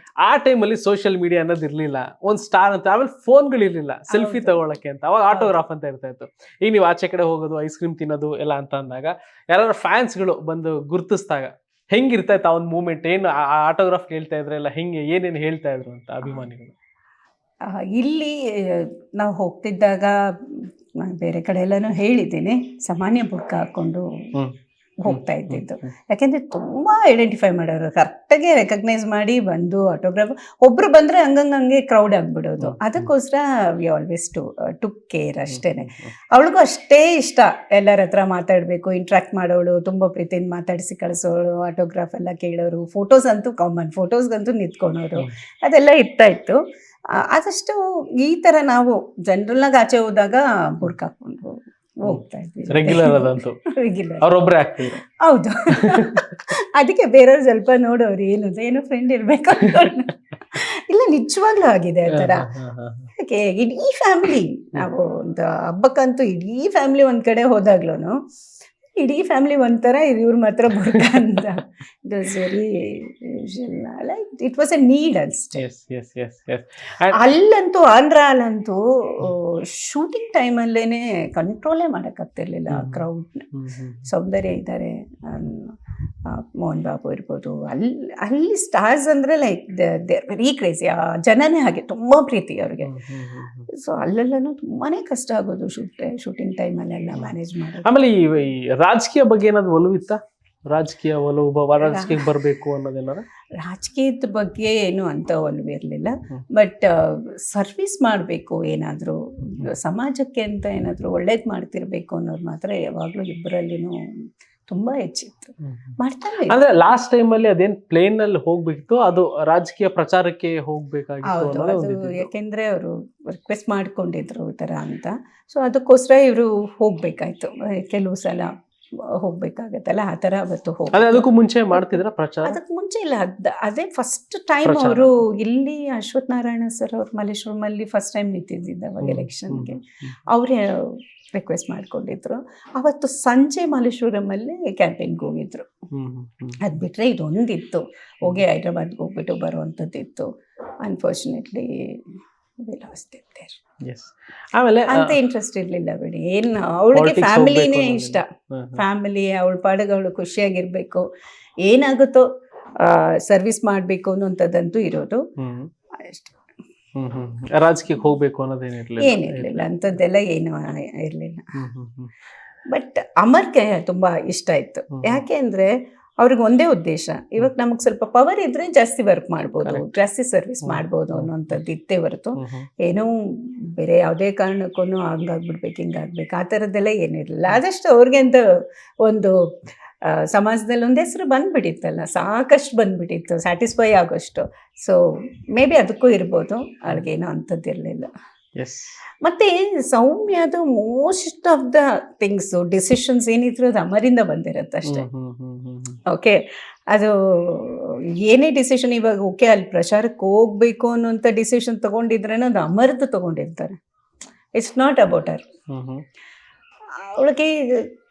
ಆ ಟೈಮಲ್ಲಿ ಸೋಷಿಯಲ್ ಮೀಡಿಯಾ ಅನ್ನೋದು ಇರಲಿಲ್ಲ, ಒಂದು ಸ್ಟಾರ್ ಅಂತ, ಆಮೇಲೆ ಫೋನ್ಗಳಿರಲಿಲ್ಲ ಸೆಲ್ಫಿ ತಗೊಳ್ಳೋಕ್ಕೆ ಅಂತ. ಅವಾಗ ಆಟೋಗ್ರಾಫ್ ಅಂತ ಇರ್ತಾ ಇತ್ತು. ಈಗ ನೀವು ಆಚೆ ಕಡೆ ಹೋಗೋದು, ಐಸ್ ಕ್ರೀಮ್ ತಿನ್ನೋದು ಎಲ್ಲ ಅಂತ ಅಂದಾಗ ಯಾರು ಫ್ಯಾನ್ಸ್ಗಳು ಬಂದು ಗುರುತಿಸಿದಾಗ ಹೆಂಗಿರ್ತಾ ಇತ್ತು ಆ ಒಂದು ಮೂಮೆಂಟ್? ಏನು ಆಟೋಗ್ರಾಫ್ ಕೇಳ್ತಾ ಇದ್ರೆ ಎಲ್ಲ ಹೆಂಗೆ, ಏನೇನು ಹೇಳ್ತಾ ಇದ್ರು ಅಂತ ಅಭಿಮಾನಿಗಳು? ಇಲ್ಲಿ ನಾವು ಹೋಗ್ತಿದ್ದಾಗ ಬೇರೆ ಕಡೆ ಎಲ್ಲನೂ ಹೇಳಿದ್ದೀನಿ, ಸಾಮಾನ್ಯ ಬುರ್ಕ ಹಾಕ್ಕೊಂಡು ಹೋಗ್ತಾ ಇದ್ದಿದ್ದು. ಯಾಕೆಂದರೆ ತುಂಬ ಐಡೆಂಟಿಫೈ ಮಾಡೋರು, ಕರೆಕ್ಟಾಗಿ ರೆಕಗ್ನೈಸ್ ಮಾಡಿ ಬಂದು ಆಟೋಗ್ರಾಫ್. ಒಬ್ಬರು ಬಂದರೆ ಹಂಗೆ ಕ್ರೌಡ್ ಆಗಿಬಿಡೋದು. ಅದಕ್ಕೋಸ್ಕರ ವಿ ಆಲ್ವೇಸ್ ಟುಕ್ ಕೇರ್ ಅಷ್ಟೇ. ಅವಳಿಗೂ ಅಷ್ಟೇ ಇಷ್ಟ ಎಲ್ಲರ ಹತ್ರ ಮಾತಾಡಬೇಕು, ಇಂಟ್ರ್ಯಾಕ್ಟ್ ಮಾಡೋಳು, ತುಂಬ ಪ್ರೀತಿಯಿಂದ ಮಾತಾಡಿಸಿ ಕಳಿಸೋಳು, ಆಟೋಗ್ರಾಫ್ ಎಲ್ಲ ಕೇಳೋರು, ಫೋಟೋಸ್ ಅಂತೂ ಕಾಮನ್, ಫೋಟೋಸ್ಗಂತೂ ನಿಂತ್ಕೊಳೋರು, ಅದೆಲ್ಲ ಇರ್ತಾ ಇತ್ತು. ಆದಷ್ಟು ಈ ಥರ ನಾವು ಜನರಲ್ನಾಗ ಆಚೆ ಹೋದಾಗ ಬುರ್ಕ ಹಾಕ್ಕೊಂಡು ಹೋಗ್ತಾ ಇದ್ವಿ. ರೆಗ್ಯುಲರ್ ಅವರೊಬ್ಬರೇ ಆಗ್ತಿದ್ರು. ಹೌದು. ಅದಕ್ಕೆ ಬೇರೆಯವ್ರು ಸ್ವಲ್ಪ ನೋಡೋರು, ಏನು ಫ್ರೆಂಡ್ ಇರಬೇಕು. ಇಲ್ಲ, ನಿಜವಾಗ್ಲೂ ಆಗಿದೆ ಆ ಥರ. ಯಾಕೆ ಇಡೀ ಫ್ಯಾಮಿಲಿ, ನಾವು ಒಂದು ಹಬ್ಬಕ್ಕಂತೂ ಇಡೀ ಫ್ಯಾಮಿಲಿ ಒಂದು ಕಡೆ ಹೋದಾಗ್ಲೂ ಇಡೀ ಫ್ಯಾಮಿಲಿ ಒಂಥರ, ಇವ್ರು ಮಾತ್ರ ಬುರ್ಕ ಅಂತ. ಇಟ್ ವಾಸ್ very like it was A need ಅಷ್ಟೇ. ಅಲ್ಲಂತೂ ಅಲ್ಲಂತೂ ಶೂಟಿಂಗ್ ಟೈಮಲ್ಲೇನೆ ಕಂಟ್ರೋಲೇ ಮಾಡೋಕ್ಕಾಗ್ತಿರ್ಲಿಲ್ಲ ಕ್ರೌಡ್ನ. ಸೌಂದರ್ಯ ಇದ್ದಾರೆ, ಮೋಹನ್ ಬಾಬು ಇರ್ಬೋದು, ಅಲ್ಲಿ ಸ್ಟಾರ್ಸ್ ಅಂದರೆ like they are very crazy. ಆ ಜನನೇ ಹಾಗೆ, ತುಂಬ ಪ್ರೀತಿ ಅವ್ರಿಗೆ. ಸೊ ಅಲ್ಲೆಲ್ಲನೂ ತುಂಬಾ ಕಷ್ಟ ಆಗೋದು ಶೂಟಿಂಗ್ ಟೈಮಲ್ಲೆಲ್ಲ ಮ್ಯಾನೇಜ್ ಮಾಡೋದು. ಆಮೇಲೆ ಈ ರಾಜಕೀಯ ಬಗ್ಗೆ ಏನಾದ್ರು ಒಲವಿತ್ತಾ? ರಾಜಕೀಯ ಒಲವು, ರಾಜಕೀಯಕ್ಕೆ ಬರಬೇಕು ಅನ್ನೋದೇನಾರ? ರಾಜಕೀಯದ ಬಗ್ಗೆ ಏನು ಅಂತ ಒಲವು ಇರಲಿಲ್ಲ. ಬಟ್ ಸರ್ವಿಸ್ ಮಾಡಬೇಕು, ಏನಾದರೂ ಸಮಾಜಕ್ಕೆ ಅಂತ ಏನಾದರೂ ಒಳ್ಳೇದು ಮಾಡ್ತಿರ್ಬೇಕು ಅನ್ನೋದು ಮಾತ್ರ ಯಾವಾಗಲೂ ಇಬ್ಬರಲ್ಲಿನೂ ತುಂಬಾ ಹೆಚ್ಚಿತ್ತು. ಮಾಡ್ತಾನೆ. ಅಂದ್ರೆ ಲಾಸ್ಟ್ ಟೈಮಲ್ಲಿ ಅದೇನು ಪ್ಲೇನ್ ಅಲ್ಲಿ ಹೋಗ್ಬೇಕಿತ್ತು, ಅದು ರಾಜಕೀಯ ಪ್ರಚಾರಕ್ಕೆ ಹೋಗ್ಬೇಕಾಗಿತ್ತು. ಯಾಕೆಂದ್ರೆ ಅವರು ರಿಕ್ವೆಸ್ಟ್ ಮಾಡ್ಕೊಂಡಿದ್ರು ಈ ಥರ ಅಂತ. ಸೊ ಅದಕ್ಕೋಸ್ಕರ ಇವರು ಹೋಗ್ಬೇಕಾಯ್ತು. ಕೆಲವು ಸಲ ಹೋಗ್ಬೇಕಾಗತ್ತಲ್ಲ, ಆ ಥರ ಅವತ್ತು ಅದೇ ಅದಕ್ಕೂ ಮುಂಚೆ ಮಾಡ್ತಿದ್ರ ಪ್ರಚಾರ? ಅದಕ್ಕೆ ಮುಂಚೆ ಇಲ್ಲ, ಅದೇ ಫಸ್ಟ್ ಟೈಮ್ ಪ್ರಚಾರ. ಅವರು ಇಲ್ಲಿ ಅಶ್ವಥ್ ನಾರಾಯಣ ಸರ್ ಅವ್ರು ಮಲ್ಲೇಶ್ವರಮಲ್ಲಿ ಫಸ್ಟ್ ಟೈಮ್ ನಿಂತಿದ್ದಿದ್ದು ಅವಾಗ ಎಲೆಕ್ಷನ್ಗೆ. ಅವರೇ ರಿಕ್ವೆಸ್ಟ್ ಮಾಡ್ಕೊಂಡಿದ್ರು. ಅವತ್ತು ಸಂಜೆ ಮಲ್ಲೇಶ್ವರಮಲ್ಲಿ ಕ್ಯಾಂಪೇನ್ಗೆ ಹೋಗಿದ್ರು. ಅದು ಬಿಟ್ಟರೆ ಇದೊಂದಿತ್ತು, ಹೋಗಿ ಹೈದ್ರಾಬಾದ್ಗೆ ಹೋಗ್ಬಿಟ್ಟು ಬರುವಂಥದ್ದಿತ್ತು. ಅನ್ಫಾರ್ಚುನೇಟ್ಲಿ ಆಮೇಲೆ ಅಂತ ಇಂಟ್ರೆಸ್ಟ್ ಇರ್ಲಿಲ್ಲ ಬಿಡಿ. ಏನು ಅವಳಿಗೆ Politics ಫ್ಯಾಮಿಲಿನೇ ಹೋಗ್ಬೇಕು ಇಷ್ಟ, ಫ್ಯಾಮಿಲಿ, ಅವಳ ಪಾಡಿಗೆ ಅವಳು ಖುಷಿಯಾಗಿರ್ಬೇಕು, ಏನಾಗುತ್ತೋ ಸರ್ವಿಸ್ ಮಾಡಬೇಕು ಅನ್ನೋಂಥದ್ದಂತೂ ಇರೋದು ಅಷ್ಟೇ. ರಾಜಕೀಯಕ್ಕೆ ಹೋಗ್ಬೇಕು ಅನ್ನೋದೇನಿರ್ಲಿಲ್ಲ? ಏನಿರ್ಲಿಲ್ಲ, ಅಂಥದ್ದೆಲ್ಲ ಏನು ಇರಲಿಲ್ಲ. ಬಟ್ ಅಮರ್ಗೆ ತುಂಬ ಇಷ್ಟ ಇತ್ತು. ಯಾಕೆ ಅಂದರೆ ಅವ್ರಿಗೆ ಒಂದೇ ಉದ್ದೇಶ, ಇವಾಗ ನಮಗೆ ಸ್ವಲ್ಪ ಪವರ್ ಇದ್ರೆ ಜಾಸ್ತಿ ವರ್ಕ್ ಮಾಡ್ಬೋದು, ಜಾಸ್ತಿ ಸರ್ವಿಸ್ ಮಾಡ್ಬೋದು ಅನ್ನೋಂಥದ್ದು ಇತ್ತೇ ಹೊರತು ಏನೋ ಬೇರೆ ಯಾವುದೇ ಕಾರಣಕ್ಕೂ ಹಂಗಾಗ್ಬಿಡ್ಬೇಕು ಹಿಂಗಾಗ್ಬೇಕು ಆ ಥರದ್ದೆಲ್ಲ ಏನಿರಲಿಲ್ಲ. ಆದಷ್ಟು ಅವ್ರಿಗೆ ಅಂತ ಒಂದು ಸಮಾಜದಲ್ಲಿ ಒಂದು ಹೆಸರು ಬಂದ್ಬಿಟ್ಟಿತ್ತಲ್ಲ, ಸಾಕಷ್ಟು ಬಂದ್ಬಿಟ್ಟಿತ್ತು, ಸ್ಯಾಟಿಸ್ಫೈ ಆಗೋಷ್ಟು. ಸೊ ಮೇ ಬಿ ಅದಕ್ಕೂ ಇರ್ಬೋದು, ಅವ್ರಿಗೇನೋ ಅಂಥದ್ದು ಇರಲಿಲ್ಲ. ಮತ್ತೆ ಸೌಮ್ಯದು most of the things decisions ಏನಿದ್ರು ಅದು ಅಮರಿಂದ ಬಂದಿರುತ್ತೆ ಅಷ್ಟೇ. ಓಕೆ, ಅದು ಏನೇ ಡಿಸಿಷನ್, ಇವಾಗ ಓಕೆ ಅಲ್ಲಿ ಪ್ರಚಾರಕ್ಕೆ ಹೋಗ್ಬೇಕು ಅನ್ನೋಂಥ ಡಿಸಿಷನ್ ತೊಗೊಂಡಿದ್ರೇನೋ ಅದು ಅಮರ್ದು ತೊಗೊಂಡಿರ್ತಾರೆ. It's not about her. ಅವಳಿಗೆ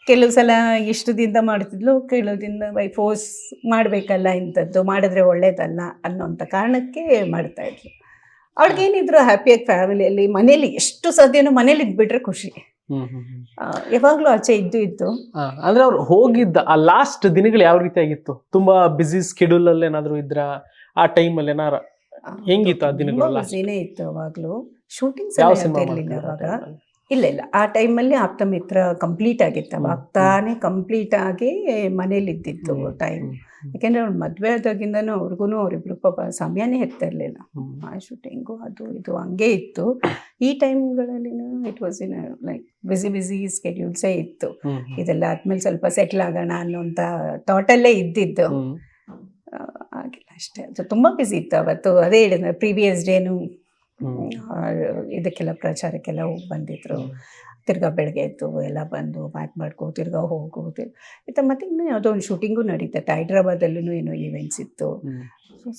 ಕೆಲವು ಸಲ ಇಷ್ಟು ದಿನದ ಮಾಡ್ತಿದ್ಲು, ಕೆಲವು ದಿನ ಬೈ ಫೋರ್ಸ್ ಮಾಡಬೇಕಲ್ಲ, ಇಂಥದ್ದು ಮಾಡಿದ್ರೆ ಒಳ್ಳೇದಲ್ಲ ಅನ್ನೋಂಥ ಕಾರಣಕ್ಕೆ ಮಾಡ್ತಾಯಿದ್ಲು. ಅವಳಿಗೇನಿದ್ರು ಹ್ಯಾಪಿಯಾಗಿ ಫ್ಯಾಮಿಲಿಯಲ್ಲಿ ಮನೇಲಿ ಎಷ್ಟು ಸಾಧ್ಯನೋ ಮನೇಲಿ ಇದ್ಬಿಟ್ರೆ ಖುಷಿ. ಯಾವಾಗಲೂ ಆಚೆ ಇದ್ದು ಅಂದ್ರೆ ಅವ್ರು ಹೋಗಿದ್ದ ಆ ಲಾಸ್ಟ್ ದಿನಗಳು ಯಾವ ರೀತಿ ಆಗಿತ್ತು? ತುಂಬಾ ಬಿಸಿ ಸ್ಕೆಡ್ಯೂಲ್ ಅಲ್ಲಿ ಏನಾದ್ರು ಇದ್ರ ಆ ಟೈಮ್ ಅಲ್ಲಿ ಏನಾರ ಹೆಂಗಿತ್ತು ಆ ದಿನಗಳು? ಬಿಸಿನೇ ಇತ್ತು ಅವಾಗಲೂ. ಶೂಟಿಂಗ್ಸ್ ಇರಲಿಲ್ಲ ಅವಾಗ. ಇಲ್ಲ ಆ ಟೈಮಲ್ಲಿ ಆಪ್ತಮಿತ್ರ ಕಂಪ್ಲೀಟ್ ಆಗಿತ್ತು. ಅವಾಗ ತಾನೇ ಕಂಪ್ಲೀಟ್ ಆಗಿ ಮನೇಲಿ ಇದ್ದಿತ್ತು ಟೈಮ್. ಯಾಕೆಂದರೆ ಅವ್ಳು ಮದುವೆ ಆದಾಗಿಂದನೂ ಅವರಿಬ್ರು ಪಾಪ ಸಮಯನೇ ಇರ್ತಾ ಇರಲಿಲ್ಲ. ಆ ಶೂಟಿಂಗು ಅದು ಇದು ಹಂಗೆ ಇತ್ತು. ಈ ಟೈಮ್ಗಳಲ್ಲಿ ಇಟ್ ವಾಸ್ ಇನ್ ಲೈಕ್ ಬಿಸಿ ಸ್ಕೆಡ್ಯೂಲ್ಸೇ ಇತ್ತು. ಇದೆಲ್ಲ ಆದ್ಮೇಲೆ ಸ್ವಲ್ಪ ಸೆಟ್ಲ್ ಆಗೋಣ ಅನ್ನೋಂಥ ಥಾಟಲ್ಲೇ ಇದ್ದಿದ್ದು. ಆಗಿಲ್ಲ ಅಷ್ಟೇ. ಅದು ತುಂಬ ಬಿಸಿ ಇತ್ತು ಅವತ್ತು. ಅದೇ ಹೇಳಿದ್ರೆ ಪ್ರೀವಿಯಸ್ ಡೇನು ಇದಕ್ಕೆಲ್ಲ ಪ್ರಚಾರಕ್ಕೆಲ್ಲ ಹೋಗಿ ಬಂದಿದ್ರು. ತಿರ್ಗಾ ಬೆಳಗ್ಗೆ ಎದ್ದು ಎಲ್ಲ ಬಂದು ಪ್ಯಾಕ್ ಮಾಡ್ಕೋ ತಿರ್ಗಾ ಹೋಗೋದು ಮತ್ತೆ ಇನ್ನೂ ಯಾವುದೋ ಒಂದು ಶೂಟಿಂಗು ನಡೀತೈತೆ. ಹೈದ್ರಾಬಾದಲ್ಲೂ ಏನೋ ಈವೆಂಟ್ಸ್ ಇತ್ತು.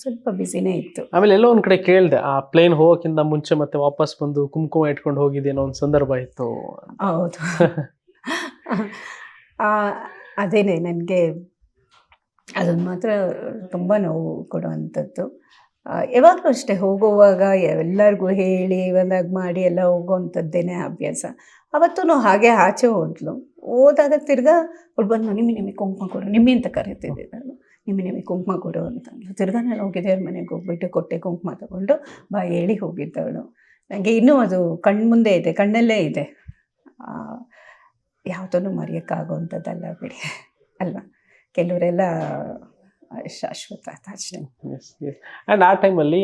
ಸ್ವಲ್ಪ ಬಿಸಿನೇ ಇತ್ತು. ಆಮೇಲೆ ಎಲ್ಲೋ ಒಂದ್ ಕಡೆ ಕೇಳಿದೆ, ಆ ಪ್ಲೇನ್ ಹೋಗೋಕ್ಕಿಂತ ಮುಂಚೆ ಮತ್ತೆ ವಾಪಸ್ ಬಂದು ಕುಂಕುಮ ಇಟ್ಕೊಂಡು ಹೋಗಿದ್ದೇನೋ ಒಂದು ಸಂದರ್ಭ ಇತ್ತು. ಹೌದು, ಅದೇನೆ ನನಗೆ ಅದೊಂದು ಮಾತ್ರ ತುಂಬ ನೋವು ಕೊಡುವಂಥದ್ದು. ಯಾವಾಗಲೂ ಅಷ್ಟೇ, ಹೋಗುವಾಗ ಎಲ್ಲರಿಗೂ ಹೇಳಿ ಒಂದಾಗಿ ಮಾಡಿ ಎಲ್ಲ ಹೋಗೋವಂಥದ್ದೇನೆ ಅಭ್ಯಾಸ. ಅವತ್ತೂ ಹಾಗೆ ಆಚೆ ಹೋದಾಗ ತಿರ್ಗಾ ಅವ್ಳು ಬಂದು ನಿಮ್ಮಿ ಕುಂಕುಮ ಕೊಡು, ನಿಮ್ಮಿ ಅಂತ ಕರೀತಿದ್ದೆ ನಾನು, ನಿಮ್ಮಿ ಕುಂಕುಮ ಕೊಡು ಅಂತಂದು. ತಿರ್ಗಾ ನಾನು ಹೋಗಿದ್ದೆ ಅವ್ರ ಮನೆಗೆ ಹೋಗ್ಬಿಟ್ಟು ಕೊಟ್ಟೆ ಕುಂಕುಮ ತಗೊಂಡು ಹೇಳಿ ಹೋಗಿದ್ದವಳು. ನನಗೆ ಇನ್ನೂ ಅದು ಕಣ್ಮುಂದೆ ಇದೆ, ಕಣ್ಣಲ್ಲೇ ಇದೆ. ಯಾವುದನ್ನು ಮರೆಯೋಕ್ಕಾಗೋವಂಥದ್ದಲ್ಲ ಬಿಡಿ ಅಲ್ವಾ. ಕೆಲವರೆಲ್ಲ ಶಾಶ್ವತ ಅಷ್ಟೇ. ಆ್ಯಂಡ್ ಆ ಟೈಮಲ್ಲಿ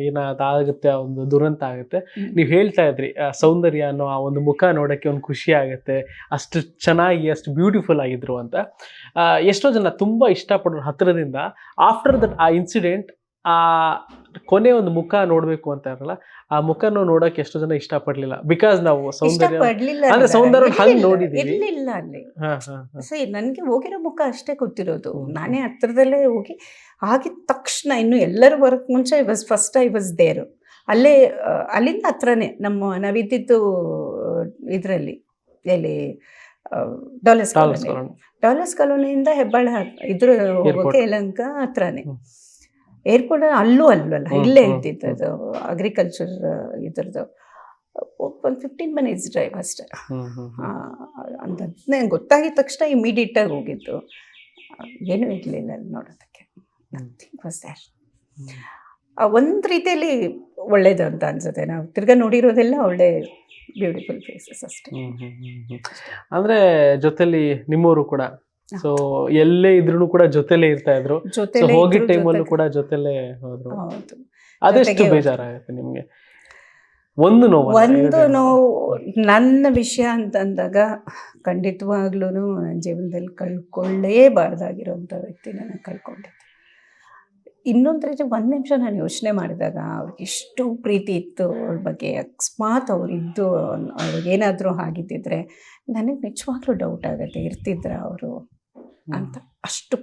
ಏನಾಗುತ್ತೆ, ಒಂದು ದುರಂತ ಆಗುತ್ತೆ. ನೀವು ಹೇಳ್ತಾ ಇದ್ರಿ ಸೌಂದರ್ಯ ಅನ್ನೋ ಆ ಒಂದು ಮುಖ ನೋಡೋಕ್ಕೆ ಒಂದು ಖುಷಿ ಆಗುತ್ತೆ, ಅಷ್ಟು ಚೆನ್ನಾಗಿ ಅಷ್ಟು ಬ್ಯೂಟಿಫುಲ್ ಆಗಿದ್ರು ಅಂತ. ಎಷ್ಟೋ ಜನ ತುಂಬ ಇಷ್ಟಪಡೋರು ಹತ್ತಿರದಿಂದ. ಆಫ್ಟರ್ ದಟ್ ಆ ಇನ್ಸಿಡೆಂಟ್ ಆ ಕೊನೆ ಒಂದು ಮುಖ ನೋಡಬೇಕು ಅಂತ ಇರಲ್ಲ, ಆ ಮುಖನೂ ನೋಡೋಕೆ ಎಷ್ಟೋ ಜನ ಇಷ್ಟಪಡಲಿಲ್ಲ. ಬಿಕಾಸ್ ನಾವು ಸೌಂದರ್ಯ ಅಂದ್ರೆ ಸೌಂದರ್ಯ ಹಂಗೆ ನೋಡಿದ್ದೀವಿ. ಇರಲಿಲ್ಲ ಅಲ್ಲಿ. ಸರಿ, ನನಗೆ ಹೋಗಿರೋ ಮುಖ ಅಷ್ಟೇ ಗೊತ್ತಿರೋದು. ನಾನೇ ಹತ್ರದಲ್ಲೇ ಹೋಗಿ ಆಗಿದ ತಕ್ಷಣ, ಇನ್ನು ಎಲ್ಲರೂ ಬರೋಕ್ಕೆ ಮುಂಚೆ ಐ ವಾಸ್ ದೇರು. ಅಲ್ಲಿಂದ ಹತ್ರನೇ ನಾವಿದ್ದಿದ್ದು ಇದರಲ್ಲಿ ಎಲ್ಲಿ ಡಾಲರ್ಸ್ ಕಾಲೋನಿಯಿಂದ ಹೆಬ್ಬಾಳ ಇದ್ರ ಹೋಗೋಕೆ ಯಲಹಂಕ ಹತ್ರನೇ. ಏರ್ಪೋರ್ಟ್ ಅಲ್ವಲ್ಲ, ಇಲ್ಲೇ ಇದ್ದಿದ್ದು ಅಗ್ರಿಕಲ್ಚರ್ ಇದ್ರದ್ದು. ಒಂದು 15 minutes ಡ್ರೈವ್ ಅಷ್ಟೇ. ಅಂತ ಗೊತ್ತಾಗಿದ ತಕ್ಷಣ ಇಮಿಡಿಯೇಟಾಗಿ ಹೋಗಿದ್ದು. ಏನೂ ಇರಲಿಲ್ಲ ಅಲ್ಲಿ ನೋಡೋದಕ್ಕೆ. ಒಂದು ರೀತಿಯಲ್ಲಿ ಒಳ್ಳೇದು ಅಂತ ಅನ್ಸುತ್ತೆ. ನಾವು ತಿರ್ಗಾ ನೋಡಿರೋದೆಲ್ಲ ಒಳ್ಳೆ ಬ್ಯೂಟಿಫುಲ್ ಫೇಸಸ್ ಅಷ್ಟೇ. ಅಂದರೆ ಜೊತೆಲಿ ನಿಮ್ಮವರು ಕೂಡ, ಸೊ ಎಲ್ಲೇ ಇದ್ರು ಕೂಡ ಜೊತೆಲೇ ಇರ್ತಾ ಇದ್ರು. ಹೋಗಿ ಟೈಮಲ್ಲೂ ಕೂಡ ಜೊತೆಲೇ ಹೋದ್ರು. ಅದೆಷ್ಟು ಬೇಜಾರಾಗುತ್ತೆ ನಿಮ್ಗೆ? ಒಂದು ನೋವು ನನ್ನ ವಿಷಯ ಅಂತಂದಾಗ ಖಂಡಿತವಾಗ್ಲೂ ನನ್ನ ಜೀವನದಲ್ಲಿ ಕಳ್ಕೊಳ್ಳೇಬಾರ್ದಾಗಿರೋಂಥ ವ್ಯಕ್ತಿ ನಾನು ಕಳ್ಕೊಂಡಿದ್ದೆ. ಇನ್ನೊಂದು ರೀತಿ ಒಂದು ನಿಮಿಷ ನಾನು ಯೋಚನೆ ಮಾಡಿದಾಗ ಅವ್ರಿಗೆ ಎಷ್ಟು ಪ್ರೀತಿ ಇತ್ತು ಅವ್ರ ಬಗ್ಗೆ, ಅಕಸ್ಮಾತ್ ಅವರಿದ್ದು ಅವ್ರಿಗೇನಾದರೂ ಆಗಿದ್ದಿದ್ರೆ ನನಗೆ ನಿಜವಾಗ್ಲೂ ಡೌಟ್ ಆಗುತ್ತೆ, ಇರ್ತಿದ್ರ ಅವರು ಅಂತ. ಅಷ್ಟು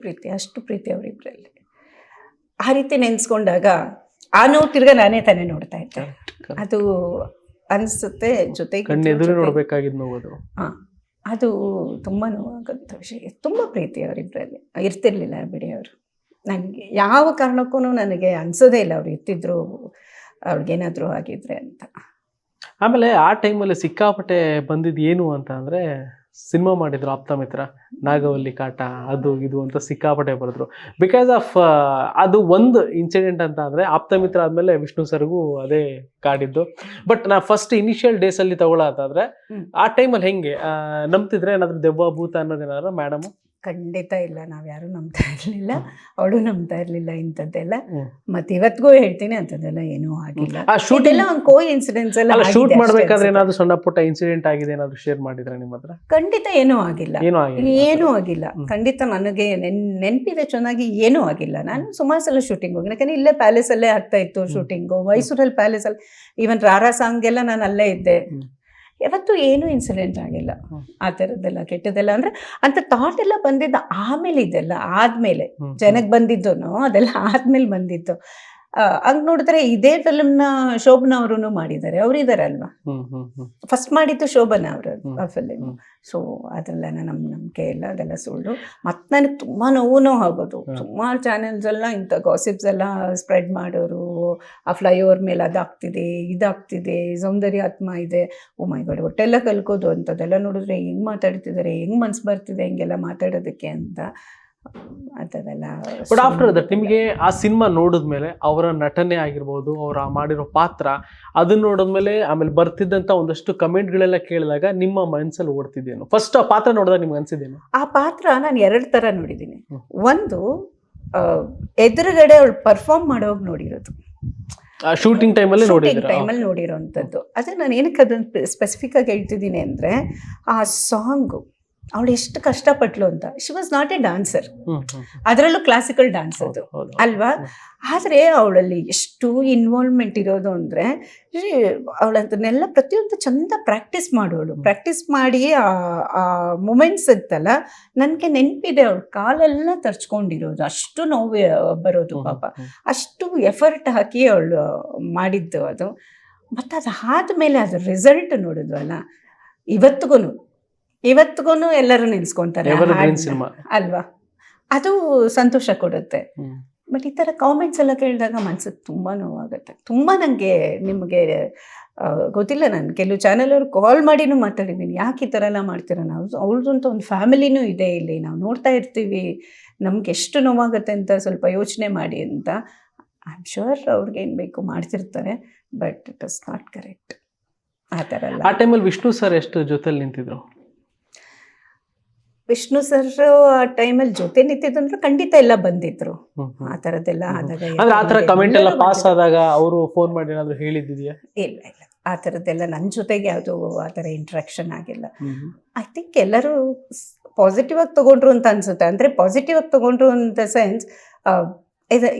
ಪ್ರೀತಿ ಅವರಿಬ್ಬರಲ್ಲಿ. ಆ ರೀತಿ ನೆನೆಸ್ಕೊಂಡಾಗ ಆ ನೋವು ತಿರ್ಗಾ ನಾನೇ ತಾನೇ ನೋಡ್ತಾ ಇದ್ದೆ, ಅದು ಅನಿಸುತ್ತೆ. ಜೊತೆಗೆ ನೋಡ್ಬೇಕಾಗಿದ್ದು ನೋವು ಅದು. ಹಾಂ, ಅದು ತುಂಬ ನೋವಾಗಂಥ ವಿಷಯ. ತುಂಬ ಪ್ರೀತಿ ಅವರಿಬ್ಬರಲ್ಲಿ, ಇರ್ತಿರ್ಲಿಲ್ಲ ಬಿಡಿ ಅವರು. ನನಗೆ ಯಾವ ಕಾರಣಕ್ಕೂ ನನಗೆ ಅನ್ಸೋದೇ ಇಲ್ಲ ಅವ್ರು ಇರ್ತಿದ್ರು ಅವ್ರಿಗೇನಾದರೂ ಆಗಿದ್ರೆ ಅಂತ. ಆಮೇಲೆ ಆ ಟೈಮಲ್ಲಿ ಸಿಕ್ಕಾಪಟ್ಟೆ ಬಂದಿದ್ದು ಏನು ಅಂತ ಅಂದರೆ, ಸಿನಿಮಾ ಮಾಡಿದ್ರು ಆಪ್ತಮಿತ್ರ, ನಾಗವಲ್ಲಿ ಕಾಟ, ಅದು ಇದು ಅಂತ ಸಿಕ್ಕಾಪಟ್ಟೆ ಬರೆದ್ರು. ಬಿಕಾಸ್ ಆಫ್ ಅದು ಒಂದು ಇನ್ಸಿಡೆಂಟ್ ಅಂತ ಅಂದರೆ, ಆಪ್ತಮಿತ್ರ ಆದಮೇಲೆ ವಿಷ್ಣು ಸರ್ಗೂ ಅದೇ ಕಾಡಿದ್ದು. ಬಟ್ ನಾ ಫಸ್ಟ್ ಇನಿಷಿಯಲ್ ಡೇಸಲ್ಲಿ ತಗೊಳ್ಳೋದಾದ್ರೆ ಆ ಟೈಮಲ್ಲಿ ಹೆಂಗೆ ನಂಬ್ತಿದ್ರೆ ಏನಾದರೂ ದೆವ್ವ ಭೂತ ಅನ್ನೋದೇನಾದ್ರು ಮೇಡಮ್? ಖಂಡಿತ ಇಲ್ಲ, ನಾವು ಯಾರೂ ನಂಬ್ತಾ ಇರಲಿಲ್ಲ, ಅವಳು ನಂಬ್ತಾ ಇರಲಿಲ್ಲ ಇಂಥದ್ದೆಲ್ಲ. ಮತ್ತೆ ಇವತ್ತಿಗೂ ಹೇಳ್ತೀನಿ ಅಂಥದ್ದೆಲ್ಲ ಏನೂ ಆಗಿಲ್ಲ. ಇದೆಲ್ಲ ಒಂದು ಕೋ ಇನ್ಸಿಡೆನ್ಸ್ ಎಲ್ಲ. ಶೂಟ್ ಮಾಡ್ಬೇಕಾದ್ರೆ ಏನಾದ್ರು ಸಣ್ಣ ಪುಟ್ಟ ಇನ್ಸಿಡೆಂಟ್ ಆಗಿದೆ ಏನಾದ್ರು ಶೇರ್ ಮಾಡಿದ್ರೆ ನಿಮ್ಮ ಹತ್ರ? ಖಂಡಿತ ಏನೂ ಆಗಿಲ್ಲ, ಏನೂ ಆಗಿಲ್ಲ. ಖಂಡಿತ ನನಗೆ ನೆನಪಿದೆ ಚೆನ್ನಾಗಿ, ಏನೂ ಆಗಿಲ್ಲ. ನಾನು ಸುಮಾರು ಸಲ ಶೂಟಿಂಗ್ ಹೋಗಿ, ಯಾಕಂದ್ರೆ ಇಲ್ಲೇ ಪ್ಯಾಲೇಸಲ್ಲೇ ಆಗ್ತಾ ಇತ್ತು ಶೂಟಿಂಗು, ಮೈಸೂರಲ್ಲಿ ಪ್ಯಾಲೇಸಲ್ಲಿ. ಈವನ್ ರಾರಾ ಸಾಂಗ್ಗೆಲ್ಲ ನಾನು ಅಲ್ಲೇ ಇದ್ದೆ. ಯಾವತ್ತೂ ಏನೂ ಇನ್ಸಿಡೆಂಟ್ ಆಗಿಲ್ಲ ಆ ಥರದ್ದೆಲ್ಲ, ಕೆಟ್ಟದೆಲ್ಲ. ಅಂದರೆ ಅಂತ ಥಾಟ್ ಎಲ್ಲ ಬಂದಿದ್ದು ಆಮೇಲೆ, ಇದೆಲ್ಲ ಆದಮೇಲೆ ಜನಕ್ಕೆ ಬಂದಿದ್ದು, ಅದೆಲ್ಲ ಆದಮೇಲೆ ಬಂದಿತ್ತು. ಹಂಗೆ ನೋಡಿದ್ರೆ ಇದೇ ಫಿಲ್ಮ್ನ ಶೋಭನಾ ಅವರು ಮಾಡಿದ್ದಾರೆ, ಅವರಿದ್ದಾರೆ ಅಲ್ವಾ. ಫಸ್ಟ್ ಮಾಡಿದ್ದು ಶೋಭನಾ ಅವರು ಆ ಫಿಲ್ಮ್. ಸೊ ಅದೆಲ್ಲ ನಮ್ಮ ನಂಬಿಕೆ ಇಲ್ಲ, ಅದೆಲ್ಲ ಸುಳ್ಳು. ಮತ್ತು ನನಗೆ ತುಂಬ ನೋವು ಆಗೋದು. ಸುಮಾರು ಚಾನೆಲ್ಸ್ ಎಲ್ಲ ಇಂಥ ಗಾಸಿಪ್ಸ್ ಎಲ್ಲ ಸ್ಪ್ರೆಡ್ ಮಾಡೋರು, ಆ ಫ್ಲೈಓವರ್ ಮೇಲೆ ಅದಾಗ್ತಿದೆ, ಇದಾಗ್ತಿದೆ, ಸೌಂದರ್ಯ ಆತ್ಮ ಇದೆ, ಓ ಮೈ ಗಾಡ್, ಹೊಟ್ಟೆಲ್ಲ ಕಲ್ಕೋದು ಅಂಥದ್ದೆಲ್ಲ ನೋಡಿದ್ರೆ ಹೆಂಗೆ ಮಾತಾಡ್ತಿದ್ದಾರೆ, ಹೆಂಗೆ ಮನ್ಸು ಬರ್ತಿದೆ ಹಿಂಗೆಲ್ಲ ಮಾತಾಡೋದಕ್ಕೆ ಅಂತ. ಅದೆಲ್ಲ. ಬಟ್ ಆಫ್ಟರ್ ದಟ್ ನಿಮಗೆ ಆ ಸಿನಿಮಾ ನೋಡಿದ್ಮೇಲೆ ಅವರ ನಟನೆ ಆಗಿರ್ಬೋದು, ಅವರ ಮಾಡಿರೋ ಪಾತ್ರ, ಅದನ್ನ ನೋಡಿದ್ಮೇಲೆ ಆಮೇಲೆ ಬರ್ತಿದ್ದಂಥ ಒಂದಷ್ಟು ಕಮೆಂಟ್ಗಳೆಲ್ಲ ಕೇಳಿದಾಗ ನಿಮ್ಮ ಮನಸ್ಸಲ್ಲಿ ಓಡ್ತಿದ್ದೇನು? ಫಸ್ಟ್ ಆ ಪಾತ್ರ ನೋಡಿದಾಗ ನಿಮ್ಗೆ ಅನ್ಸಿದ್ದೇನು? ಆ ಪಾತ್ರ ನಾನು 2 ಥರ ನೋಡಿದ್ದೀನಿ. ಒಂದು, ಎದುರುಗಡೆ ಅವಳು ಪರ್ಫಾರ್ಮ್ ಮಾಡೋವಾಗ ನೋಡಿರೋದು, ಶೂಟಿಂಗ್ ಟೈಮಲ್ಲಿ ನೋಡಿರೋಂಥದ್ದು. ಅದೇ ನಾನು ಏನಕ್ಕೆ ಅದನ್ನು ಸ್ಪೆಸಿಫಿಕ್ ಆಗಿ ಹೇಳ್ತಿದ್ದೀನಿ ಅಂದರೆ, ಆ ಸಾಂಗು ಅವಳು ಎಷ್ಟು ಕಷ್ಟಪಟ್ಲು ಅಂತ. She was not A dancer, ಅದರಲ್ಲೂ ಕ್ಲಾಸಿಕಲ್ ಡಾನ್ಸ್ ಅದು ಅಲ್ವಾ. ಆದರೆ ಅವಳಲ್ಲಿ ಎಷ್ಟು ಇನ್ವಾಲ್ವ್ಮೆಂಟ್ ಇರೋದು ಅಂದರೆ, ಅವಳದನ್ನೆಲ್ಲ ಪ್ರತಿಯೊಂದು ಚಂದ ಪ್ರಾಕ್ಟೀಸ್ ಮಾಡೋಳು. ಪ್ರಾಕ್ಟೀಸ್ ಮಾಡಿ ಆ ಮೂಮೆಂಟ್ಸ್ ಇತ್ತಲ್ಲ, ನನಗೆ ನೆನಪಿದೆ. ಅವಳು ಕಾಲೆಲ್ಲ ತರ್ಚ್ಕೊಂಡಿರೋದು, ಅಷ್ಟು ನೋವು ಬರೋದು ಪಾಪ. ಅಷ್ಟು ಎಫರ್ಟ್ ಹಾಕಿ ಅವಳು ಮಾಡಿದ್ದು ಅದು. ಮತ್ತು ಅದು ಆದಮೇಲೆ ಅದ್ರ ರಿಸಲ್ಟ್ ನೋಡಿದ್ವಲ್ಲ, ಇವತ್ತಿಗೂ ಎಲ್ಲರೂ ನೆನೆಸ್ಕೊಂತಾರೆ ಅಲ್ವಾ. ಅದು ಸಂತೋಷ ಕೊಡುತ್ತೆ. ಬಟ್ ಈ ಥರ ಕಾಮೆಂಟ್ಸ್ ಎಲ್ಲ ಕೇಳಿದಾಗ ಮನ್ಸಿಗೆ ತುಂಬ ನೋವಾಗುತ್ತೆ. ತುಂಬ ನನಗೆ, ನಿಮಗೆ ಗೊತ್ತಿಲ್ಲ, ನಾನು ಕೆಲವು ಚಾನೆಲ್ ಅವ್ರು ಕಾಲ್ ಮಾಡಿನೂ ಮಾತಾಡಿದ್ದೀನಿ, ಯಾಕೆ ಈ ಥರ ಎಲ್ಲ ಮಾಡ್ತೀರ, ನಾವು ಅವ್ರದ್ದಂತ ಒಂದು ಫ್ಯಾಮಿಲಿನೂ ಇದೆ ಇಲ್ಲಿ, ನಾವು ನೋಡ್ತಾ ಇರ್ತೀವಿ, ನಮ್ಗೆ ಎಷ್ಟು ನೋವಾಗುತ್ತೆ ಅಂತ ಸ್ವಲ್ಪ ಯೋಚನೆ ಮಾಡಿ ಅಂತ. ಐ ಆಮ್ ಶ್ಯೂರ್ ಅವ್ರಿಗೇನು ಬೇಕು ಮಾಡ್ತಿರ್ತಾರೆ, but it is not correct ಆ ಥರ ಎಲ್ಲ. ಆ ಟೈಮಲ್ಲಿ ವಿಷ್ಣು ಸರ್ ಎಷ್ಟು ಜೊತೆಲಿ ನಿಂತಿದ್ರು? ವಿಷ್ಣು ಸರ್ ಆ ಟೈಮಲ್ಲಿ ಜೊತೆ ನಿಂತಿದ್ರು, ಖಂಡಿತ ಎಲ್ಲ ಬಂದಿದ್ರು. ಆ ಥರದ್ದೆಲ್ಲ ಆದಾಗ ಕಮೆಂಟ್ ಎಲ್ಲ ಪಾಸ್ ಆದಾಗ ಅವರು ಫೋನ್ ಮಾಡಿ ಏನಾದರೂ ಹೇಳಿದ್ದಿದೆಯಾ? ಇಲ್ಲ, ಆ ಥರದ್ದೆಲ್ಲ ನನ್ನ ಜೊತೆಗೆ ಯಾವುದು ಆ ಥರ ಇಂಟ್ರಾಕ್ಷನ್ ಆಗಿಲ್ಲ. ಐ ಥಿಂಕ್ ಎಲ್ಲರೂ ಪಾಸಿಟಿವ್ ಆಗಿ ತಗೊಂಡ್ರು ಅಂತ ಅನ್ಸುತ್ತೆ. ಅಂದರೆ ಪಾಸಿಟಿವ್ ಆಗಿ ತಗೊಂಡ್ರು ಅಂತ ಸೆನ್ಸ್,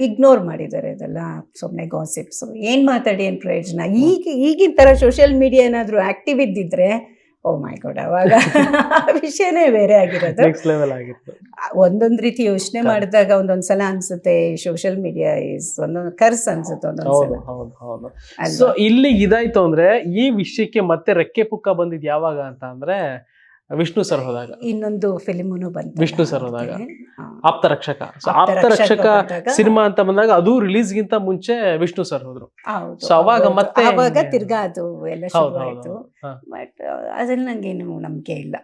ಇಗ್ನೋರ್ ಮಾಡಿದ್ದಾರೆ ಇದೆಲ್ಲ ಸುಮ್ಮನೆ ಗಾಸಿಪ್ಸು. ಏನು ಮಾತಾಡಿ ಏನು ಪ್ರಯೋಜನ? ಈಗಿನ ಥರ ಸೋಷಿಯಲ್ ಮೀಡಿಯಾ ಏನಾದರೂ ಆ್ಯಕ್ಟಿವ್ ಇದ್ದಿದ್ರೆ, ಓ ಮೈ ಗಾಡ್, ಅವಾಗ ವಿಷಯನೇ ಬೇರೆ ಆಗಿರೋದು. ಒಂದೊಂದು ರೀತಿ ಯೋಚನೆ ಮಾಡಿದಾಗ ಒಂದೊಂದು ಸಲ ಅನ್ಸುತ್ತೆ ಸೋಷಿಯಲ್ ಮೀಡಿಯಾ ಇಸ್ ಒಂದೊಂದು ಕರ್ಸ್ ಅನ್ಸುತ್ತೆ ಒಂದೊಂದು. ಸೊ ಇಲ್ಲಿ ಇದಾಯ್ತು ಅಂದ್ರೆ, ಈ ವಿಷಯಕ್ಕೆ ಮತ್ತೆ ರೆಕ್ಕೆ ಪುಕ್ಕ ಬಂದಿದ್ ಯಾವಾಗ ಅಂತ ಅಂದ್ರೆ, ವಿಷ್ಣು ಸರ್ ಹೋದಾಗ. ಇನ್ನೊಂದು ಫಿಲ್ಮೂ ಬಂತು ವಿಷ್ಣು ಸರ್ ಹೋದಾಗ, ಆಪ್ತರಕ್ಷಕ. ಆಪ್ತರಕ್ಷಕ ಸಿನಿಮಾ ಅಂತ ಬಂದಾಗ ಅದು ರಿಲೀಸ್ಗಿಂತ ಮುಂಚೆ ವಿಷ್ಣು ಸರ್ ಹೋದ್ರು. ಸೊ ಅವಾಗ ತಿರ್ಗಾ ಅದು ಎಲ್ಲ ಶುರು ಆಯ್ತು. ಬಟ್ ಅದ್ರಲ್ಲಿ ನಂಗೇನು ನಂಬಿಕೆ ಇಲ್ಲ.